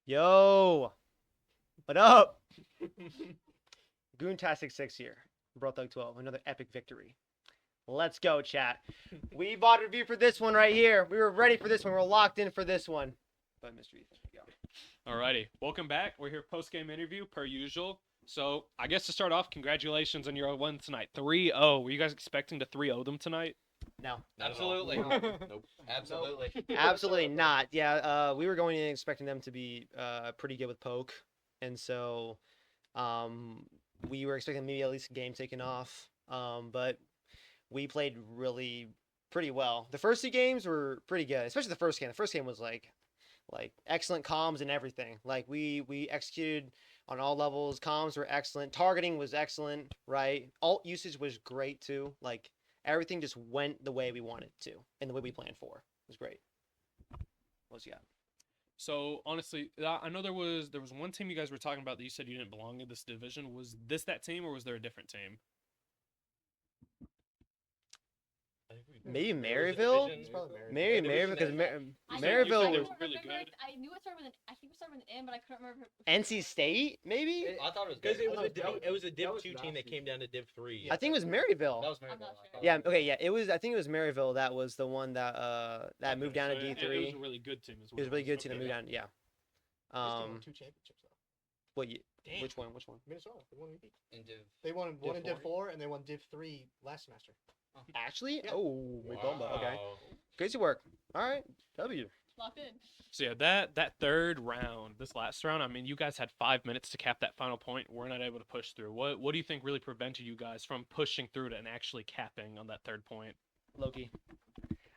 Yo, what up? Goontastic 6 here. Bro Thug 12, another epic victory. Let's go, chat. We bought a review for this one right here. We were ready for this one. We're locked in for this one. But Mr. Ethan, go. Alrighty, welcome back. We're here post-game interview per usual. So I guess to start off, congratulations on your win tonight. 3-0. Were you guys expecting to 3-0 them tonight? No. Absolutely. Nope. Absolutely. Absolutely not. Yeah, we were going in expecting them to be pretty good with poke. And so we were expecting maybe at least a game taken off. But we played pretty well. The first 2 games were pretty good, especially the first game. The first game was like excellent comms and everything. Like we executed on all levels. Comms were excellent. Targeting was excellent, right? Alt usage was great too. Like everything just went the way we wanted to and the way we planned for. It was great. What else you got? So honestly, I know there was one team you guys were talking about that you said you didn't belong in this division. Was this that team, or was there a different team? Maybe Maryville? Maybe Maryville, because Maryville was really good. I knew it started with I think it started with an N, but I couldn't remember. NC State, maybe? I thought it was Because good. it was a Div 2 team that came down to Div 3. I think it was Maryville. That was I'm Maryville. not sure. Yeah, okay, yeah. I think it was Maryville that was the one that that moved down to So it was D3. a really good team as well. It was a really good team that Okay. moved down, yeah. They won 2 championships though. What you, Damn. which one? Minnesota. They won MVP. In Div. They won one in Div Div 4 and they won Div 3 last semester. Actually? Yeah. Oh, we bomba. Okay. Wow. Crazy work. All right. W. Locked in. So yeah, that third round, this last round, I mean, you guys had 5 minutes to cap that final point. We're not able to push through. What do you think really prevented you guys from pushing through to and actually capping on that third point? Loki.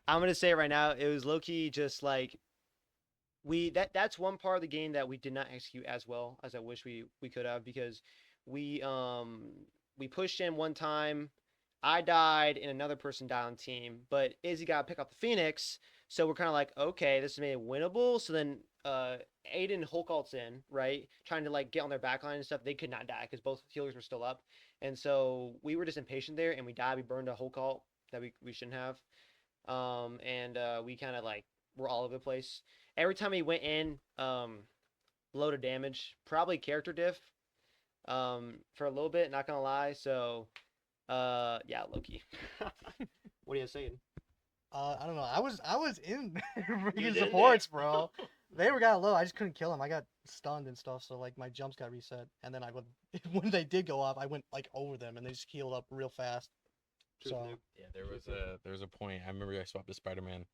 I'm gonna say it right now. It was Loki. Just like that's one part of the game that we did not execute as well as I wish we could have, because we pushed in one time. I died and another person died on the team, but Izzy got to pick up the Phoenix, so we're kind of like, okay, this is maybe winnable. So then Aiden Holkalt's in, right, trying to like get on their backline and stuff. They could not die because both healers were still up, and so we were just impatient there, and we died. We burned a Holkalt that we shouldn't have, and we kind of like were all over the place. Every time he went in, loaded damage, probably character diff, for a little bit. Not gonna lie, so. Yeah, Loki. What are you saying? I don't know. I was in freaking supports, bro. They were got low. I just couldn't kill them. I got stunned and stuff, so like my jumps got reset. And then when they did go off, I went like over them and they just healed up real fast. So Yeah, there was a point. I remember I swapped to Spider-Man, and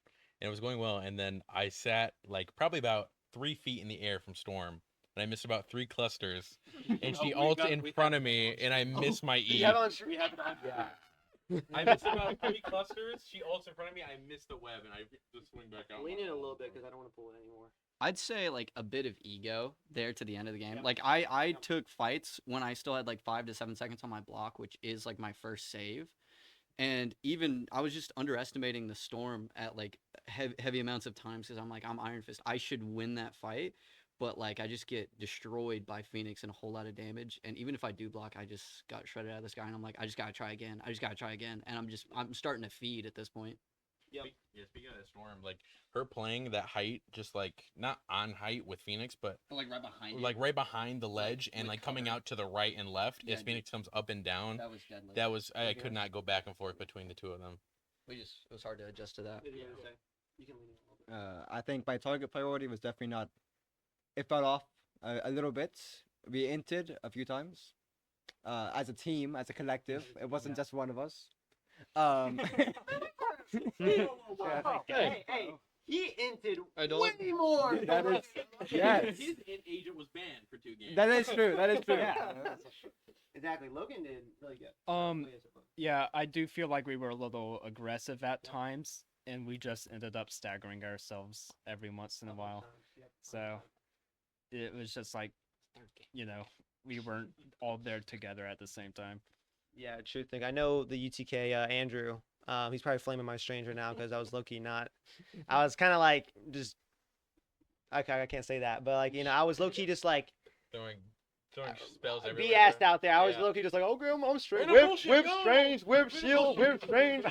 it was going well. And then I sat like probably about 3 feet in the air from Storm, and I missed about 3 clusters. And she ulted in front of me, and I missed my E. Yeah. I missed about 3 clusters. She ulted in front of me. I missed the web, and I just swing back out. Lean in a little bit because I don't want to pull it anymore. I'd say like a bit of ego there to the end of the game. Like I took fights when I still had like 5 to 7 seconds on my block, which is like my first save. And even I was just underestimating the Storm at like heavy amounts of times because I'm like, I'm Iron Fist. I should win that fight. But like I just get destroyed by Phoenix and a whole lot of damage. And even if I do block, I just got shredded out of this guy. And I'm like, I just gotta try again. And I'm starting to feed at this point. Yep. Yeah, speaking of the Storm, like her playing that height, just like not on height with Phoenix, but like right behind. like right behind the ledge and like coming cover. out to the right and left Yeah, as Phoenix comes up and down. That was deadly. That was I could not go back and forth between the 2 of them. It was hard to adjust to that. You can lean in a little bit. I think my target priority was definitely not. It fell off a little bit. We inted a few times, as a team, as a collective. It wasn't just one of us. Hey, he inted I don't- way more. That is, yes, His int agent was banned for 2 games. that is true. That is true. Exactly. Logan did really good. Yeah, I do feel like we were a little aggressive at times, and we just ended up staggering ourselves every once in a while. So it was just like, we weren't all there together at the same time. Yeah, true thing. I know the UTK Andrew. He's probably flaming my strange right now because I was low-key not. I was kind of like just. Okay, I can't say that, but like I was low-key just like throwing spells everywhere. BS out there. I was Yeah. low-key just like, okay, I'm straight. Way to Whip, bullshit, whip, go! strange, whip, Way to shield, bullshit. whip, strange.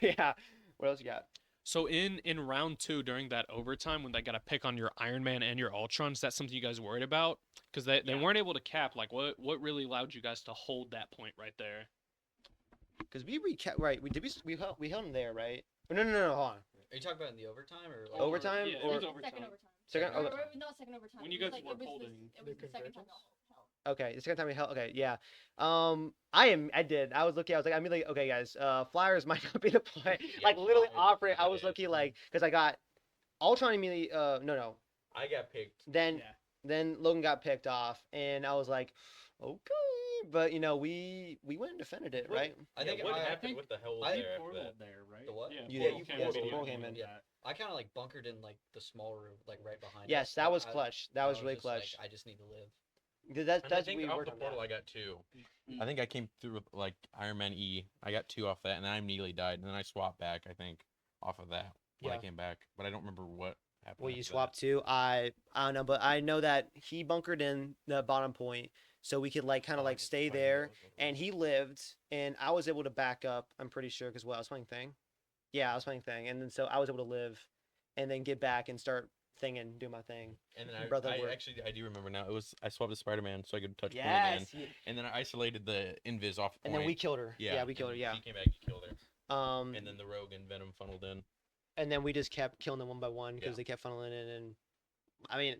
Yeah. What else you got? So in round 2 during that overtime when they got to pick on your Iron Man and your Ultron, is that something you guys worried about? Because they weren't able to cap. Like what really allowed you guys to hold that point right there? Because we recap right. We held him there, right? No. Hold on. Are you talking about in the overtime or like, Overtime Yeah, it or was overtime. Second overtime. second? Or, Okay. not second overtime. When you it was guys like, were it was holding it was the second time convergence? held. Okay, the second time we held. Okay, yeah. I did. I was looking. I was like, I'm like, okay, guys. Flyers might not be the play. Like literally Flyers offer it. I not was it. lucky, like, because I got Ultron immediately. No. I got picked. Then Yeah. then Logan got picked off, and I was like, okay, but we went and defended it, right? I think what I happened? think What the hell was I- there after Portal that? there, right? the what? Yeah, You Portal did. came Yes, in. Portal came in. Yeah. I kind of like bunkered in like the small room, like right behind. Yes, us. that was I- clutch. I That was really just like, clutch. I just need to live. That's And I think we off worked the on portal that. I got 2. I think I came through with like Iron Man E. I got 2 off that, and then I immediately died, and then I swapped back. I think off of that when I Yeah. came back, but I don't remember what happened. Well, you after that. swapped to. I don't know, but I know that he bunkered in the bottom point, so we could like kind of Oh, I like just stay fucking there, know. and he lived, and I was able to back up. I'm pretty sure because I was playing Thing. Yeah, I was playing Thing, and then so I was able to live, and then get back and start thinging, do my thing. And then Brother I work. actually I do remember now. It was I swapped to Spider-Man so I could touch point again, Yes. and then I isolated the Invis off point. And then we killed her. Yeah, we and killed her. then Yeah. She came back, you killed her, And and then the Rogue and Venom funneled in. then we just kept killing them one by one because Yeah. they kept funneling in, and I mean,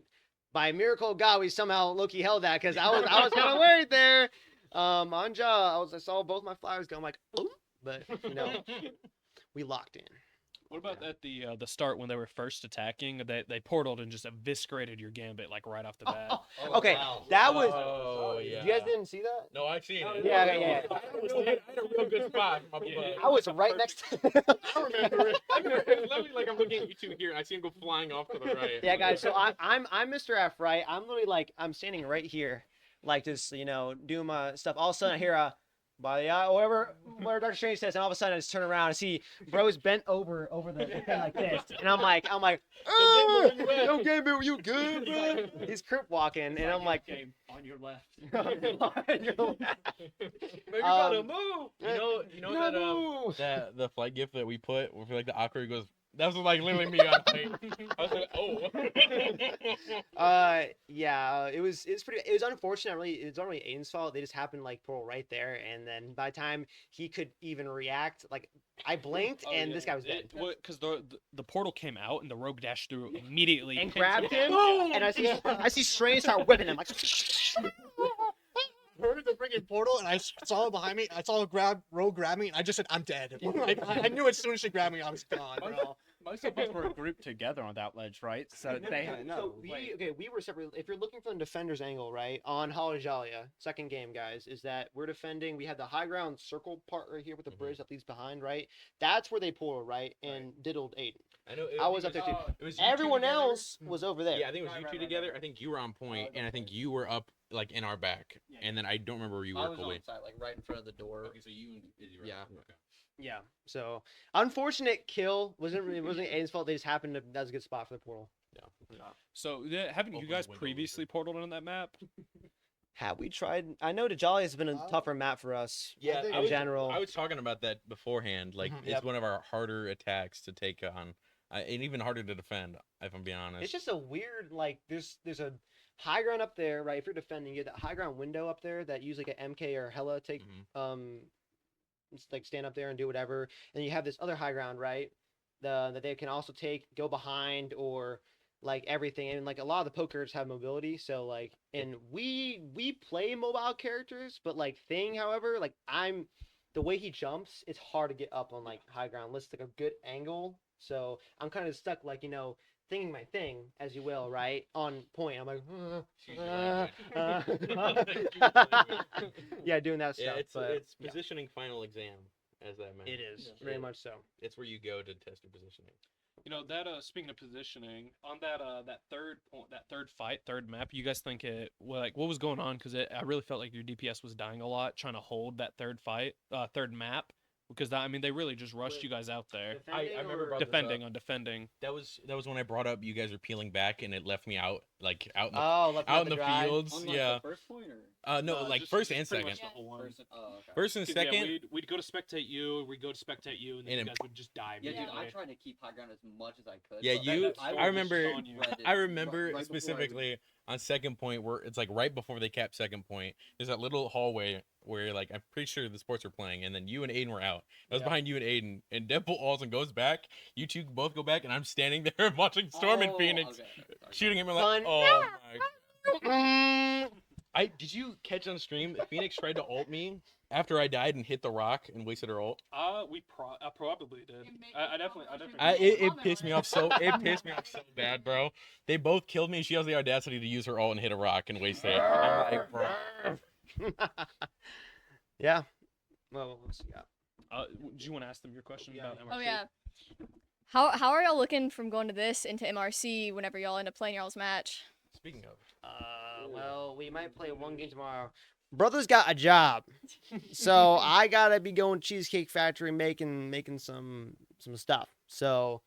by miracle of God, we somehow Loki held that because I was kind of worried there. Anja, I saw both my flyers go. I'm like, oh, but we locked in. What about at the start when they were first attacking? They portaled and just eviscerated your gambit like right off the bat. Oh, Okay, wow. that was. Oh yeah. You guys didn't see that? No, I seen it. Yeah. I had a real good spot. My I was right next to. I remember it. It's literally like I'm looking at you two here, and I see him go flying off to the right. Yeah, guys. So I'm Mr. F, right? I'm literally like I'm standing right here, like just doing my stuff. All of a sudden I hear by the whatever Dr. Strange says, and all of a sudden I just turn around and see bro's bent over the thing like this, and I'm like, yo, Game Boy, you good, bro? He's crip walking, and I'm like, Game on your left. Maybe you gotta move. You know that the flight gift that we put where like the awkward goes. That was like literally me on plane. I was like, oh. Yeah, it was unfortunate. It's not really Aiden's fault. They just happened like portal right there, and then by the time he could even react, like I blinked and this guy was dead. Because the portal came out and the rogue dashed through immediately And picked grabbed him, up. and I see Strange start whipping him like. Heard the freaking portal, and I saw it behind me. I saw Rogue grab me, and I just said, "I'm dead." Like, I knew as soon as she grabbed me, I was gone, bro. Most of us were grouped together on that ledge, right? So they had So we were separate. If you're looking from the defender's angle, right, on Halajalia, second game, guys, is that we're defending. We had the high ground circle part right here with the bridge that leads behind, right? That's where they pulled, right, and diddled Aiden. I know. I was up there too. It was you two Everyone together. else was over there. Yeah, I think it was you two together. I think you were on point, and I think you were up like in our back, and then I don't remember where you I were was on fully. the side, like right in front of the door. Okay, so you and Izzy were. Yeah. Okay. Yeah. So unfortunate kill. It wasn't Aiden's fault. They just happened to. That was a good spot for the portal. So haven't you Open guys the window previously portaled on that map? Have we tried? I know Dajali has been a tougher map for us. Yeah, in general. I was talking about that beforehand. Like, it's Yep. one of our harder attacks to take on, and even harder to defend. If I'm being honest. It's just a weird like there's a high ground up there, right? If you're defending, you get that high ground window up there that use like an MK or Hella take it's like stand up there and do whatever. And you have this other high ground, right? That they can also take, go behind, or like everything. And like a lot of the pokers have mobility, so like and we play mobile characters, but like Thing, however, like the way he jumps, it's hard to get up on like high ground unless it's like a good angle. So I'm kind of stuck like thinking my thing, as you will, right? On point. I'm like, yeah, doing that stuff. Yeah, but it's positioning final exam, as that meant. it is very much so. It's where you go to test your positioning. That speaking of positioning, on that third fight, third map, you guys think what was going on? Because I really felt like your DPS was dying a lot trying to hold that third map. Because that, I mean, they really just rushed you guys out there. I remember brought this Defending up. on defending. That was when I brought up you guys were peeling back and it left me out out in the, Oh, out in the dry. fields. On, like, Yeah. the first point or? No, like just- first just and pretty second. much the whole one. Oh, okay. First and second. Yeah, we'd go to spectate you, we'd go to spectate you, and then And you it- guys would just die. Yeah, dude, I immediately. tried to keep high ground as much as I could. Yeah, but you. would I just remember. on you. read it I remember right before I would- specifically on second point where it's like right before they capped second point. There's that little hallway where like I'm pretty sure the sports were playing, and then you and Aiden were out. I was behind you and Aiden, and Deadpool Alton goes back. You two both go back, and I'm standing there watching Storm and Oh, Phoenix okay. shooting him. Like, Fun. oh my. Did you catch on stream? Phoenix tried to ult me after I died and hit the rock and wasted her ult. I probably did. I definitely. It pissed me off so bad, bro. They both killed me. She has the audacity to use her ult and hit a rock and waste it. I'm like, bro. Yeah. Well, let's see. Do you want to ask them your question about MRC? Oh yeah. How are y'all looking from going to this into MRC whenever y'all end up playing y'all's match? Speaking of, Well, we might play one game tomorrow. Brother's got a job, so I gotta be going Cheesecake Factory making some stuff. So,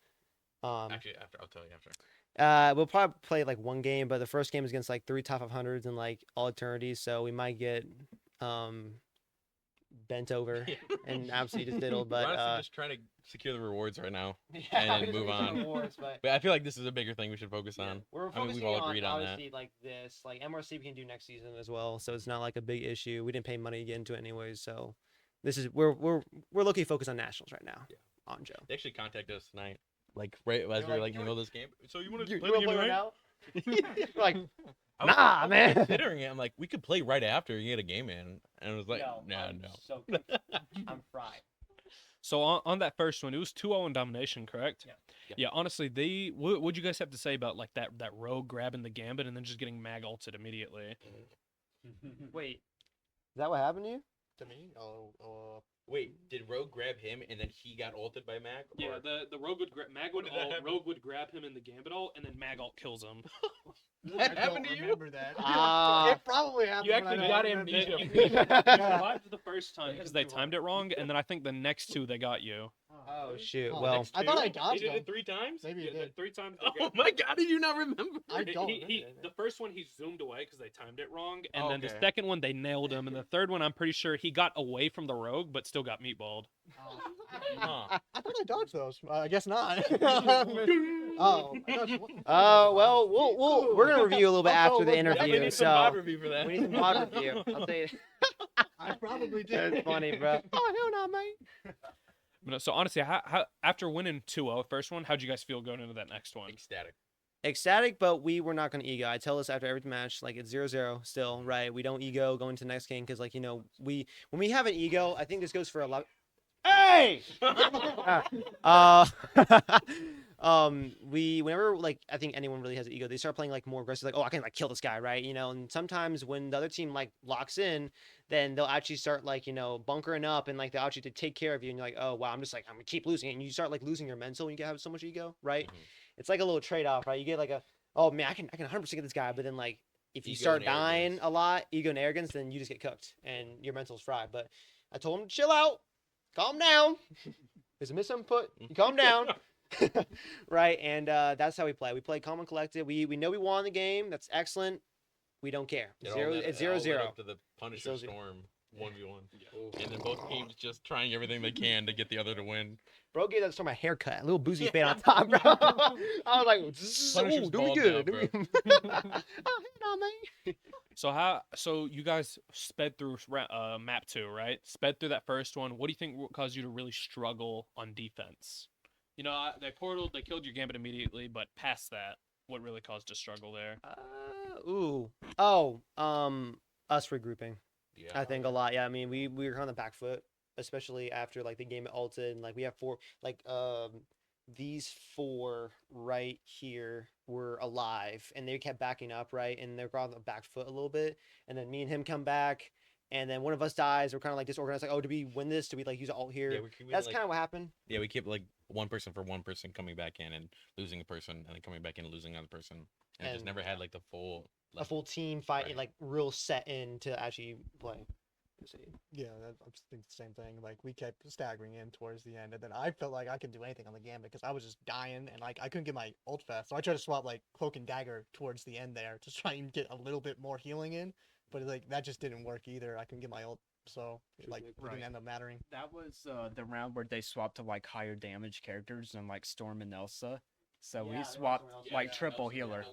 actually, after I'll tell you after. we'll probably play like one game, but the first game is against like 3 top 500s in like all eternity. So we might get bent over and absolutely just diddled. We're But honestly just trying to secure the rewards right now yeah, and move on. Rewards, but But I feel like this is a bigger thing we should focus on. we're I mean, focusing we've all on agreed on that. obviously like this, like MRC we can do next season as well. So it's not like a big issue. We didn't pay money to get into it anyways. So this is we're looking focused on nationals right now. Yeah. On Joe. They actually contacted us tonight, like right as we were like in the middle of this game. So you want to You play wanna the game play tonight? right now? Like, I was- nah, I was man. Considering it, I'm like, we could play right after you get a game in, and I was like, no. I'm so I'm fried. So on that first one, it was 2-0 in domination, correct? Yeah. Yeah. Honestly, what'd you guys have to say about like that rogue grabbing the gambit and then just getting mag ulted immediately? Wait, is that what happened to you? To me? Wait, did Rogue grab him and then he got ulted by Mag? Yeah, the rogue would mag would did that ult, happen? Rogue would grab him in the gambit ult, and then mag ult kills him. I happened don't to you? remember that. Ah. It probably happened. You but I actually don't got remember amnesia. it. You Yeah. survived the first time because they timed it wrong, and then I think the next 2 they got you. Oh shoot. Oh, Well, I thought I He dodged did them. it 3 times? Maybe you did. 3 times. Oh my god, did you not remember? I don't He, remember that. the first one he zoomed away because they timed it wrong, and Oh, then the okay. second one they nailed him, and the third one I'm pretty sure he got away from the rogue but still got meatballed. Huh. I thought I dodged those. I guess not. Oh. I dodged one. well, we're gonna review a little bit I'll after the go look back. Yeah, we interview. need some mod So review for that. we need some mod review. I'll tell you. I probably did. That's funny, bro. Oh hell no, mate. But, so honestly, how after winning 2-0 first one, how'd you guys feel going into that next one? Ecstatic. Ecstatic, but we were not gonna ego. I tell us after every match, like it's 0-0 still, right? We don't ego going to the next game because, like, you know, when we have an ego, I think this goes for a lot. Hey. Whenever like I think anyone really has an ego, they start playing like more aggressive, like, oh, I can like kill this guy, right? You know, and sometimes when the other team like locks in, then they'll actually start like, you know, bunkering up and like they'll actually to take care of you, and you're like, oh wow, I'm gonna keep losing it, and you start like losing your mental when you have so much ego, right? Mhm. It's like a little trade off, right? You get like oh man, I can 100% get this guy, but then like if you Ego start and dying arrogance. a lot, ego and arrogance, then you just get cooked and your mental's fried. But I told him to chill out, calm down. There's a misinput. You calm down. Right, and that's how we play. We play calm and collected. We know we won the game. That's excellent. We don't care. It's 0-0. Up to the Punisher 0-0. Storm 1v1, and then both teams just trying everything they can to get the other to win. Bro gave that storm a haircut, a little boozy fade on top, bro. I was like, Punisher's ooh, do me bald good. now, Do me- oh, no, man. So you guys sped through map 2, right? Sped through that first one. What do you think caused you to really struggle on defense? You know, they portaled, they killed your gambit immediately, but past that, what really caused a struggle there? Us regrouping. Yeah. I think a lot. Yeah, I mean, we were on the back foot, especially after like the game ulted, and like we have 4, like these 4 right here were alive, and they kept backing up, right, and they're on the back foot a little bit, and then me and him come back, and then one of us dies. We're kind of like disorganized, like, oh, do we win this? Do we like use ult here? Yeah, That's kind of what happened. Yeah, we keep like one person for one person coming back in and losing a person, and then coming back in and losing another person, and just And- never had like the full A full team fight, Right. like real set in to actually play. Yeah, I'm just thinking the same thing. Like we kept staggering in towards the end, and then I felt like I couldn't do anything on the gambit because I was just dying, and like I couldn't get my ult fast. So I tried to swap like cloak and dagger towards the end there to try and get a little bit more healing in, but like that just didn't work either. I couldn't get my ult, so like it Right. didn't end up mattering. That was the round where they swapped to like higher damage characters and like Storm and Elsa. So we swapped like triple healer.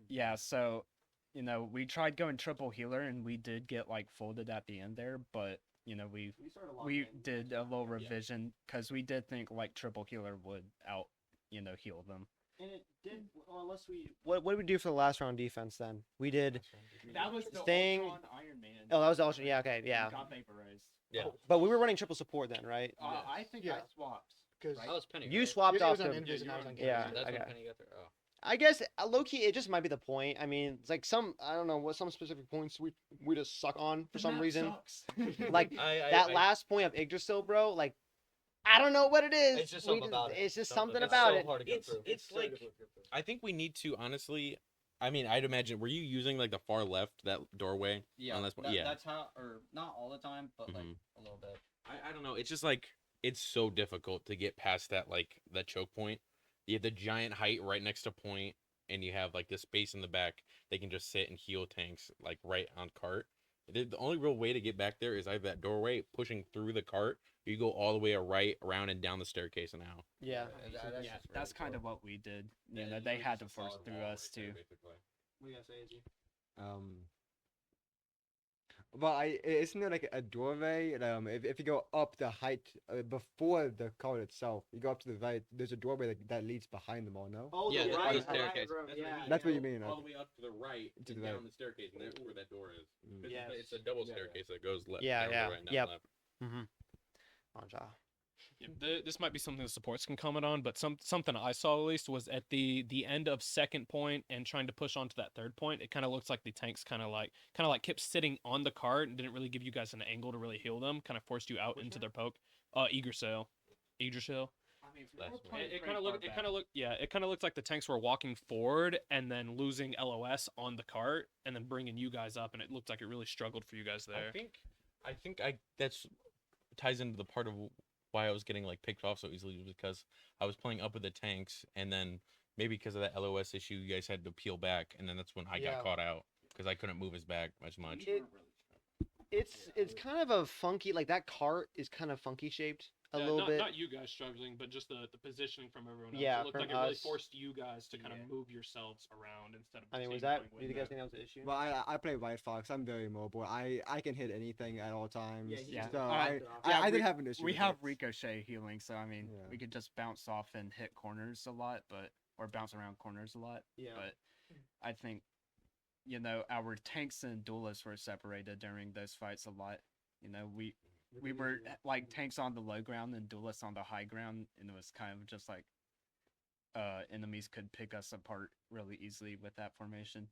Yeah, so you know, we tried going triple healer and we did get like folded at the end there, but you know, we did a little revision because we did think like triple healer would heal them. And it did, well, unless we. What did we do for the last round defense then? We did. That was the Thing- Ultron Iron Man. Oh, that was the Ultron. Yeah, okay, yeah. Got vaporized. Yeah. But we were running triple support then, right? I think I swapped. Because That was Penny. You right? swapped it off was on to. Invis and I was on Yeah. Gambit. That's okay. when Penny got there. Oh. I guess low key, it just might be the point. I mean, it's like I don't know what some specific points we just suck on for some reason. Like that last point of Yggdrasil, bro. Like, I don't know what it is. It's just something about it. It's just something It's about so it. hard to get It's through. it's so like difficult to get through. I think we need to honestly. I mean, I'd imagine. Were you using like the far left that doorway? Yeah, on this one? Yeah. that's how, or not all the time, but like Mhm. a little bit. I don't know. It's just like it's so difficult to get past that that choke point. You have the giant height right next to point, and you have like this space in the back. They can just sit and heal tanks like right on cart. The only real way to get back there is either that doorway pushing through the cart, or you go all the way right around and down the staircase and out. Yeah. Yeah, that's kind of what we did. You know, they had to force through us too. What you gotta say, Izzy? Well, isn't there like a doorway? If you go up the height before the card itself, you go up to the right. There's a doorway that leads behind them all. No. Oh, Yeah, the that's right, the staircase. That's what you mean. All Okay. the way up to the right To and the down right. the staircase, and that's where that door is. Mm. 'Cause Yes. It's a double staircase that goes left. Yeah, down, yeah, right, down, yep. left. Mm-hmm. On jaw. This might be something the supports can comment on, but something I saw at least was at the end of second point and trying to push on to that third point. It kind of looks like the tanks kind of like kept sitting on the cart and didn't really give you guys an angle to really heal them. Kind of forced you out into their poke. Yggdrasil. I mean, It kind of looked like the tanks were walking forward and then losing LOS on the cart and then bringing you guys up, and it looked like it really struggled for you guys there. I think that's ties into the part of why I was getting like picked off so easily was because I was playing up with the tanks, and then maybe because of that LOS issue, you guys had to peel back, and then that's when I Yeah. got caught out because I couldn't move his back as much. It's kind of a funky, like that cart is kind of funky shaped a little bit. Not you guys struggling, but just the positioning from everyone else. Yeah, It looked from like it really us. forced you guys to kind Yeah. of move yourselves around instead of. I mean, just was playing that? with Do you them. guys think that was the issue? Well, I play White Fox. I'm very mobile. I can hit anything at all times. Yeah. So Yeah, I we- didn't have an issue. We with have it. ricochet healing, so I mean, Yeah. we could just bounce off and hit corners a lot, or bounce around corners a lot. Yeah. But I think, you know, our tanks and duelists were separated during those fights a lot. You know, we were like tanks on the low ground and duelists on the high ground, and it was kind of just like enemies could pick us apart really easily with that formation.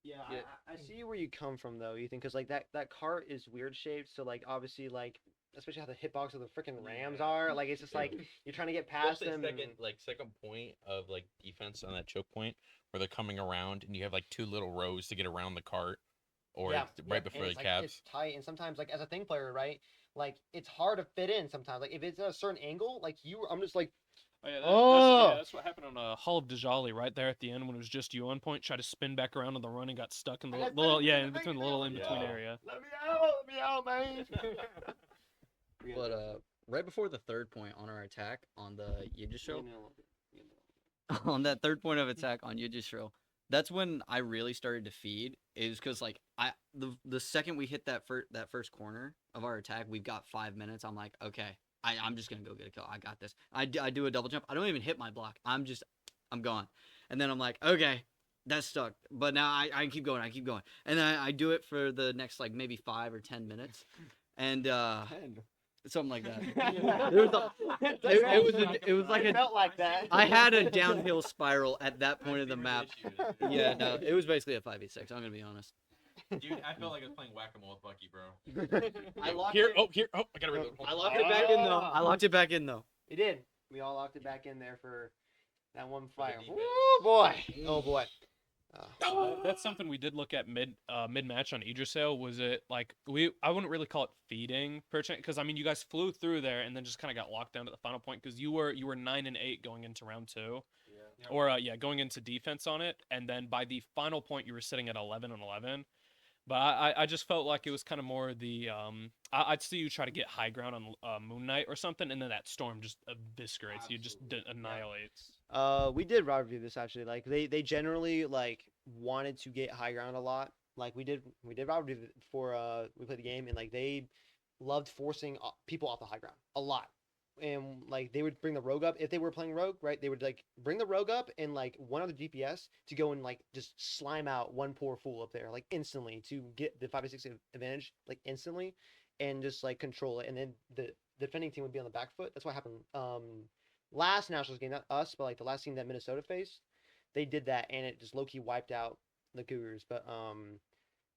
Yeah, Yeah. I see where you come from though, Ethan, because like that cart is weird shaped. So like obviously like especially how the hitbox of the freaking Rams are, like it's just like you're trying to get past them. Second point of like defense on that choke point where they're coming around and you have like two little rows to get around the cart, or right before and the it's, like, cabs. it's tight, and sometimes like as a thing player, right? Like it's hard to fit in sometimes. Like if it's at a certain angle, like I'm just like. Oh, yeah, Oh! that's what happened on Hall of Dajali right there at the end when it was just you on point. Tried to spin back around on the run and got stuck in the I got little stuck in in the between the little in between area. Let me out, man. But right before the third point on our attack on the Yggdrasil, on that third point of attack on Yggdrasil, that's when I really started to feed. It was because like the second we hit that first corner of our attack, we've got 5 minutes. I'm like, okay, I'm just gonna go get a kill. I got this. I do a double jump. I don't even hit my block. I'm gone. And then I'm like, okay, that's stuck. But now I keep going. And then I do it for the next like maybe 5 or 10 minutes, and something like that. It was like It felt like that. I had a downhill spiral at that point of the map. Yeah, no, it was basically a 5v6. I'm gonna be honest. Dude, I felt like I was playing whack-a-mole with Bucky, bro. I locked Here, it. I gotta reload. I locked it back in though. I locked it back in though. We did. We all locked it back in there for that one fire. Oh boy. Oh boy. That's something we did look at mid match on Idrisale. Was it like I wouldn't really call it feeding per chance, because I mean you guys flew through there and then just kind of got locked down at the final point, because you were 9-8 going into round 2, or going into defense on it, and then by the final point you were sitting at 11-11. But I just felt like it was kind of more the I'd see you try to get high ground on Moon Knight or something, and then that storm just eviscerates you, just annihilates. We did route review this actually. Like they generally like wanted to get high ground a lot. Like we did route review before we played the game, and like they loved forcing people off the high ground a lot. And like they would bring the rogue up if they were playing rogue, right? They would like bring the rogue up and like one other DPS to go and like just slime out one poor fool up there like instantly to get the 5-6 advantage like instantly, and just like control it. And then the defending team would be on the back foot. That's what happened last Nationals game, not us, but like the last team that Minnesota faced. They did that and it just low key wiped out the Cougars. But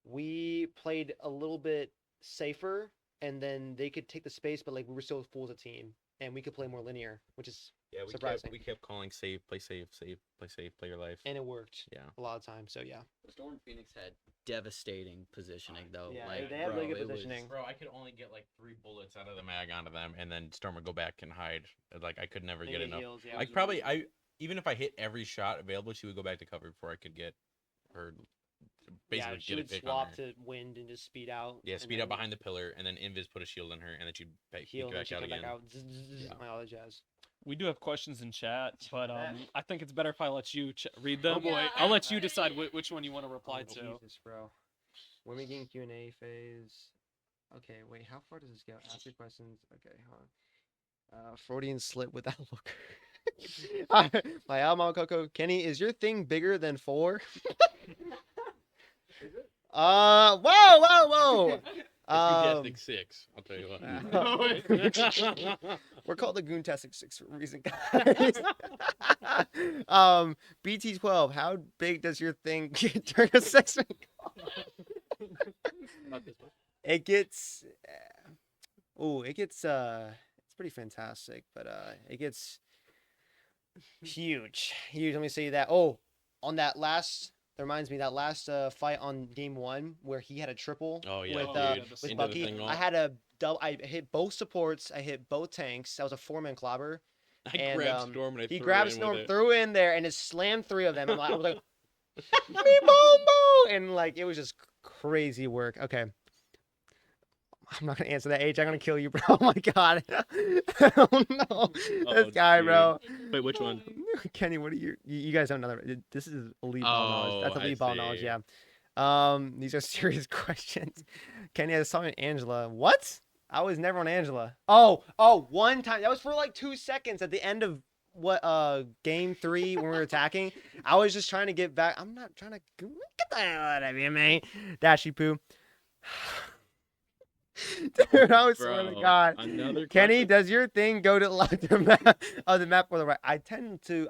we played a little bit safer, and then they could take the space, but like we were still full as a team. And we could play more linear, which is surprising. We kept calling save, play safe, play your life. And it worked. Yeah. A lot of times. So yeah. Storm Phoenix had devastating positioning though. Yeah, like, they had really good it was- positioning. Bro, I could only get like 3 bullets out of the mag onto them, and then Storm would go back and hide. Like I could never They get get enough. heals, yeah. I even if I hit every shot available, she would go back to cover before I could get her. Basically, she get a would pick swap on her. to wind and just speed out. Yeah, and speed then up behind the pillar, and then Invis put a shield on her, and then she'd heal, kick and back she'd out come again. back out. All that jazz. We do have questions in chat, but I think it's better if I let you read them. Oh, boy. I'll let you decide which one you want to reply to. Jesus, bro. When we get in Q&A phase. Okay, wait. How far does this go? Ask your questions. Okay, hold on. Freudian slip without look. My Alma Coco. Kenny, is your thing bigger than 4? Whoa. Enthusiastic 6, I'll tell you what. We're called the Goontastic 6 for a reason, guys. BT12, how big does your thing get during a 6-man call? It gets, it's pretty fantastic, but it gets huge. Let me say that. Oh, on that last. That reminds me, that last fight on game 1 where he had a triple with Bucky. I had I hit both supports. I hit both tanks. That was a 4-man clobber. I grabbed Storm and I he threw grabbed in Storm, with it. threw in there, and just slammed 3 of them. I was like, me boom boom, and like it was just crazy work. Okay. I'm not gonna answer that, H. I'm gonna kill you, bro. Oh my god. Oh no. This guy, dude. bro. Wait, which one? Kenny, what are you guys don't know that. This is elite ball knowledge. That's I elite ball knowledge, see. yeah. These are serious questions. Kenny has a song on Angela. What? I was never on Angela. Oh, one time. That was for like 2 seconds at the end of game 3 when we were attacking. I was just trying to get back. I'm not trying to get the hell out of here, man. Dashy poo. Dude, I swear to God. Kenny, does your thing go to the left of the map or the right?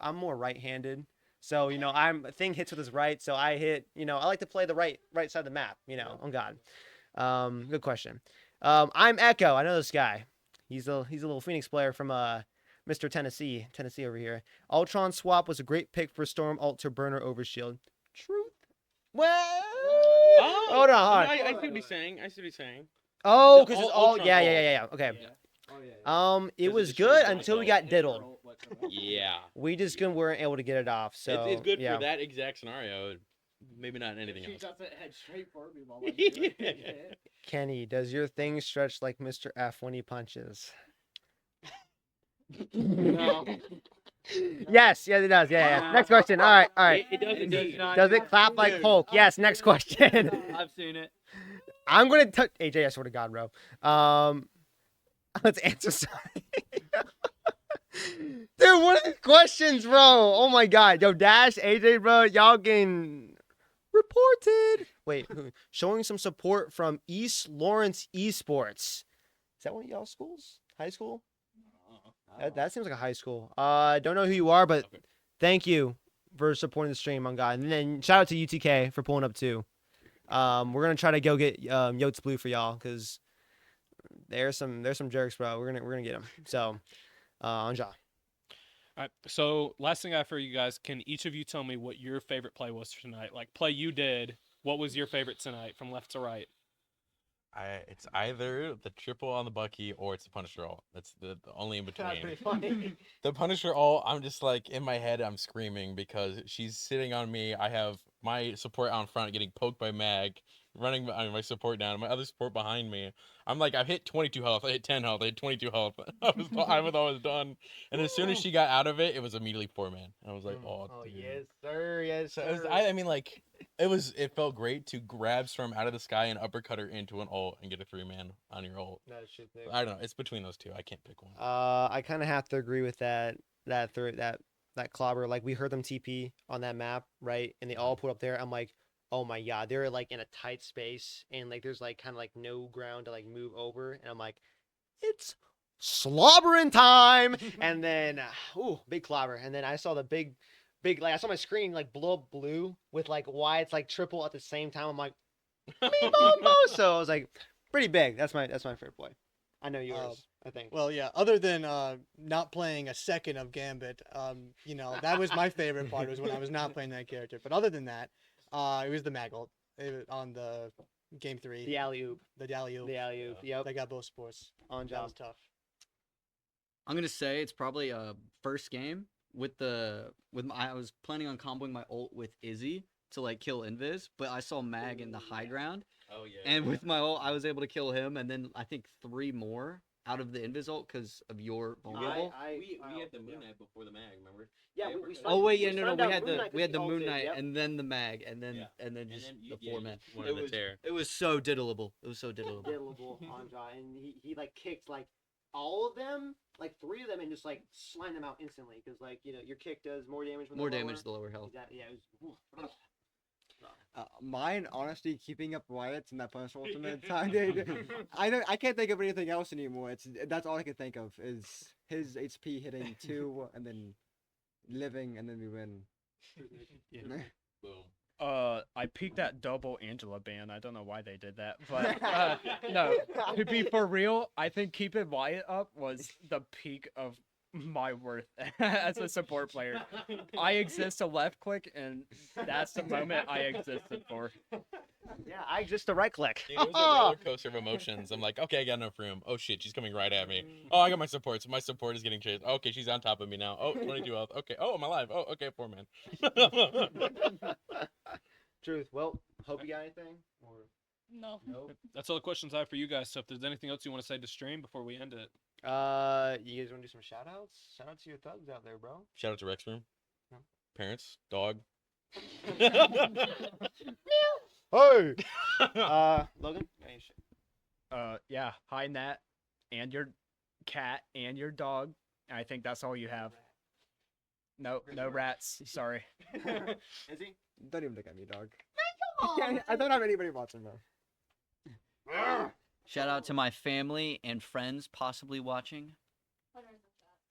I'm more right-handed. So, I'm thing hits with his right, so I hit, I like to play the right side of the map, on God. Good question. I'm Echo. I know this guy. He's a little Phoenix player from Mr. Tennessee over here. Ultron swap was a great pick for Storm ult to burner overshield. Truth. Well, hold on. I see what he's saying. Oh, because it's all Ultron yeah. Okay. It was good until we got diddled. Yeah. We just weren't able to get it off. So It's good yeah. for that exact scenario. Maybe not anything else. Head straight for me while I'm doing it. Kenny, does your thing stretch like Mr. F when he punches? No. Yes, it does. Yeah. Next question. All right. It does. Does it clap like Hulk? Yes. Next question. I've seen it. I'm gonna touch AJ. I swear to God, bro. Let's answer something. Dude, what are the questions, bro? Oh my God, yo, Dash, AJ, bro, y'all getting reported. Wait, showing some support from East Lawrence Esports. Is that one of y'all schools? High school? That seems like a high school. Don't know who you are, but thank you for supporting the stream on God. And then shout out to UTK for pulling up too. We're gonna try to go get Yotes Blue for y'all because there's some jerks, bro. We're gonna get them. So, Anja. Alright, so last thing I have for you guys, can each of you tell me what your favorite play was tonight? Like play you did. What was your favorite tonight from left to right? It's either the triple on the Bucky or it's the Punisher ult. That's the only in That's between. pretty funny. The Punisher ult, I'm just like in my head, I'm screaming because she's sitting on me. I have my support out in front getting poked by Mag, running my support down, my other support behind me. I'm like, I've hit 22 health, I hit 10 health, I hit 22 health. I was always done. And as soon as she got out of it, it was immediately 4-man. I was like, oh, Oh dude. yes, sir. Yes, So sir. it was, I mean, like, it felt great to grab Storm out of the sky and uppercut her into an ult and get a 3-man on your ult. That shit there. I don't know. It's between those two. I can't pick one. I kind of have to agree with that clobber. Like we heard them TP on that map, right? And they all put up there. I'm like, oh my god, they're like in a tight space, and like there's like kind of like no ground to like move over, and I'm like, it's slobbering time. And then, big clobber. And then I saw the big, like I saw my screen like blow up blue with like why it's like triple at the same time. I'm like, so I was like, pretty big. That's my favorite play. I know yours. I think. Well, yeah. Other than not playing a second of Gambit, you know, that was my favorite part. Was when I was not playing that character. But other than that, it was the Maggle on the game 3. The alley oop. The alley oop. The alley oop. Yep. They got both sports. On That job. was tough. I'm gonna say it's probably a first game I was planning on comboing my ult with Izzy to like kill Invis, but I saw Mag in the high ground, Oh, yeah. and with my ult I was able to kill him, and then I think 3 more out of the Invis ult because of your vulnerable. We had the Moon Knight before the Mag, remember? Yeah, Yeah, we we're- started- Oh wait, we yeah, no, started we out had Moon the Knight 'cause we had he the Moon ulted, Knight yep. and then the Mag and then Yeah. and then And just then the yeah, 4-man. one It of the was tear. it was so diddleable. It was so diddleable. Diddleable on jaw, and he like kicked like all of them, like 3 of them, and just like slammed them out instantly because like you know your kick does more damage. When More they're damage lower. the lower health. Yeah, it was. Mine, honestly, keeping up riots and that Punisher ultimate time, dude. I can't think of anything else anymore. That's all I can think of is his HP hitting 2 and then living and then we win. Boom. I peaked that double Angela ban. I don't know why they did that, but no. To be for real, I think keeping Wyatt up was the peak of my worth as a support player. I exist to left click, and that's the moment I existed for. Yeah, I just a right click. Dude, it was a roller coaster of emotions. I'm like, okay, I got enough room. Oh shit, she's coming right at me. Oh, I got my support. So my support is getting chased. Okay, she's on top of me now. Oh, 22 health. Okay. Oh, I'm alive. Oh, okay, 4-man. Truth. Well, hope you got anything. Or No. nope. That's all the questions I have for you guys. So if there's anything else you want to say to stream before we end it. You guys want to do some shout outs? Shout out to your thugs out there, bro. Shout out to Rex Room. No. Parents, dog. Hey. Logan. Any shit. Yeah, hi Nat, and your cat and your dog. I think that's all you have. No rats. Sorry. Is he? Don't even look at me, dog. I don't have anybody watching, bro. Shout out to my family and friends possibly watching.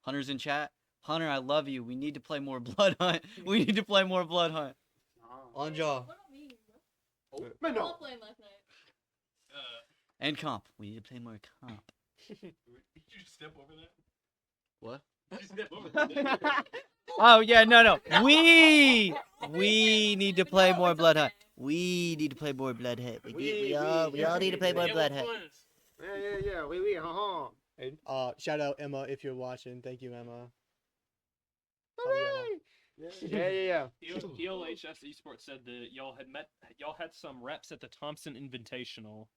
Hunter's in chat. Hunter, I love you. We need to play more Blood Hunt. We need to play more Blood Hunt. On jaw. Man, no. And comp. We need to play more comp. Did you step over that? What? Did you step over that? Oh yeah, no. We need to play more Blood Hunt. We need to play more Blood Hunt. We all need to play more Blood Hunt. Yeah. We, ha. Shout out Emma if you're watching. Thank you, Emma. Yeah. ELHS Esports said that y'all had some reps at the Thompson Invitational.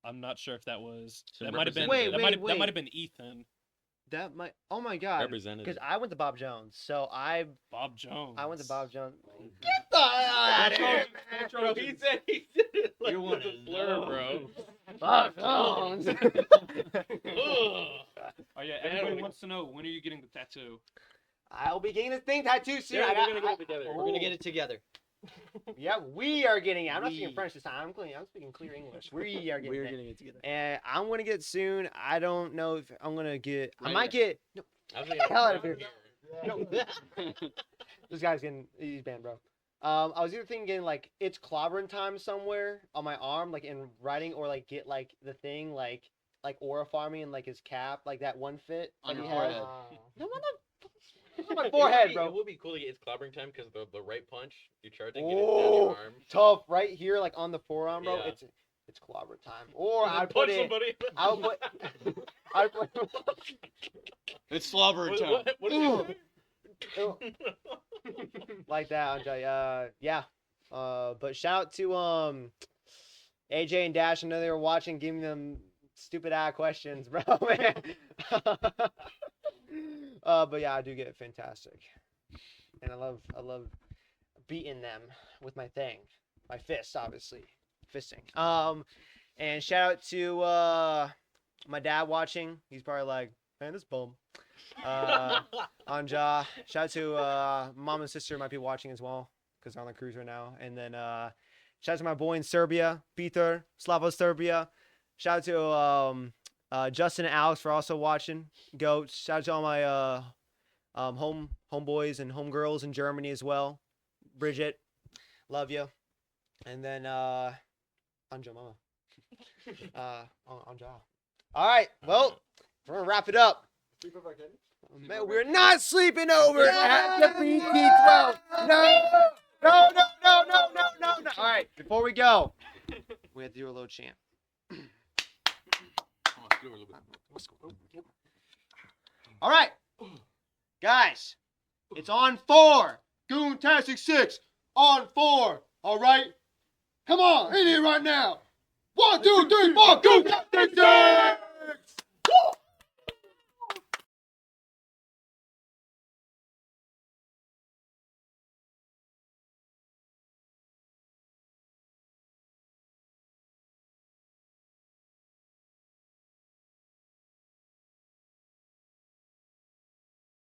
I'm not sure if that was. Some That might have been. representatives. That might have been Ethan. That might. Oh my god. Representative. Because I went to Bob Jones, so I Bob Jones. went to Bob Jones. Get the out of here, Bro, he said he did it like You with wanna a slur, bro. Bob Jones. Oh yeah, everybody wants to know, when are you getting the tattoo? I'll be getting this thing tattooed soon. Yeah, we're gonna get it together. We're gonna get it together. Yeah, we are getting it. I'm not We. speaking French this time. I'm speaking clear English. We are getting We're it. getting it together. And I'm gonna get soon. I don't know if I'm gonna get. I Right. might get. No, I was get the hell out of here. No. This guy's he's banned, bro. I was either thinking getting like it's clobbering time somewhere on my arm, like in writing, or like get like the thing like aura farming and like his cap, like that one fit On that your he has. forehead. No, on my forehead, It bro. would be cool to get his clobbering time because the right punch you're charging, get it down your arm. Tough right here, like on the forearm, bro. Yeah. It's clobber time. Or And then I put punch it. somebody. I would put. I put. It's slobber time. Like that, Andre. Yeah. But shout out to AJ and Dash. I know they were watching, giving them stupid ass questions, bro. Man. But yeah, I do get fantastic, and I love beating them with my fist, obviously, fisting. And shout out to my dad watching. He's probably like, man, this bum. Anja. Shout out to mom and sister might be watching as well because they're on the cruise right now. And then shout out to my boy in Serbia, Peter, Slavo Serbia. Shout out to Justin and Alex for also watching. Goats. Shout out to all my homeboys and homegirls in Germany as well. Bridget, love you. And then Anja Mama. Anja. All right, well, we're gonna wrap it up. Man, we're not sleeping over at the BT12. No. All right, before we go, we have to do a little chant. All right, guys, it's on 4. Goontastic 6 on 4. All right, come on, in here right now. 1, 2, 3, 4. Goontastic 6.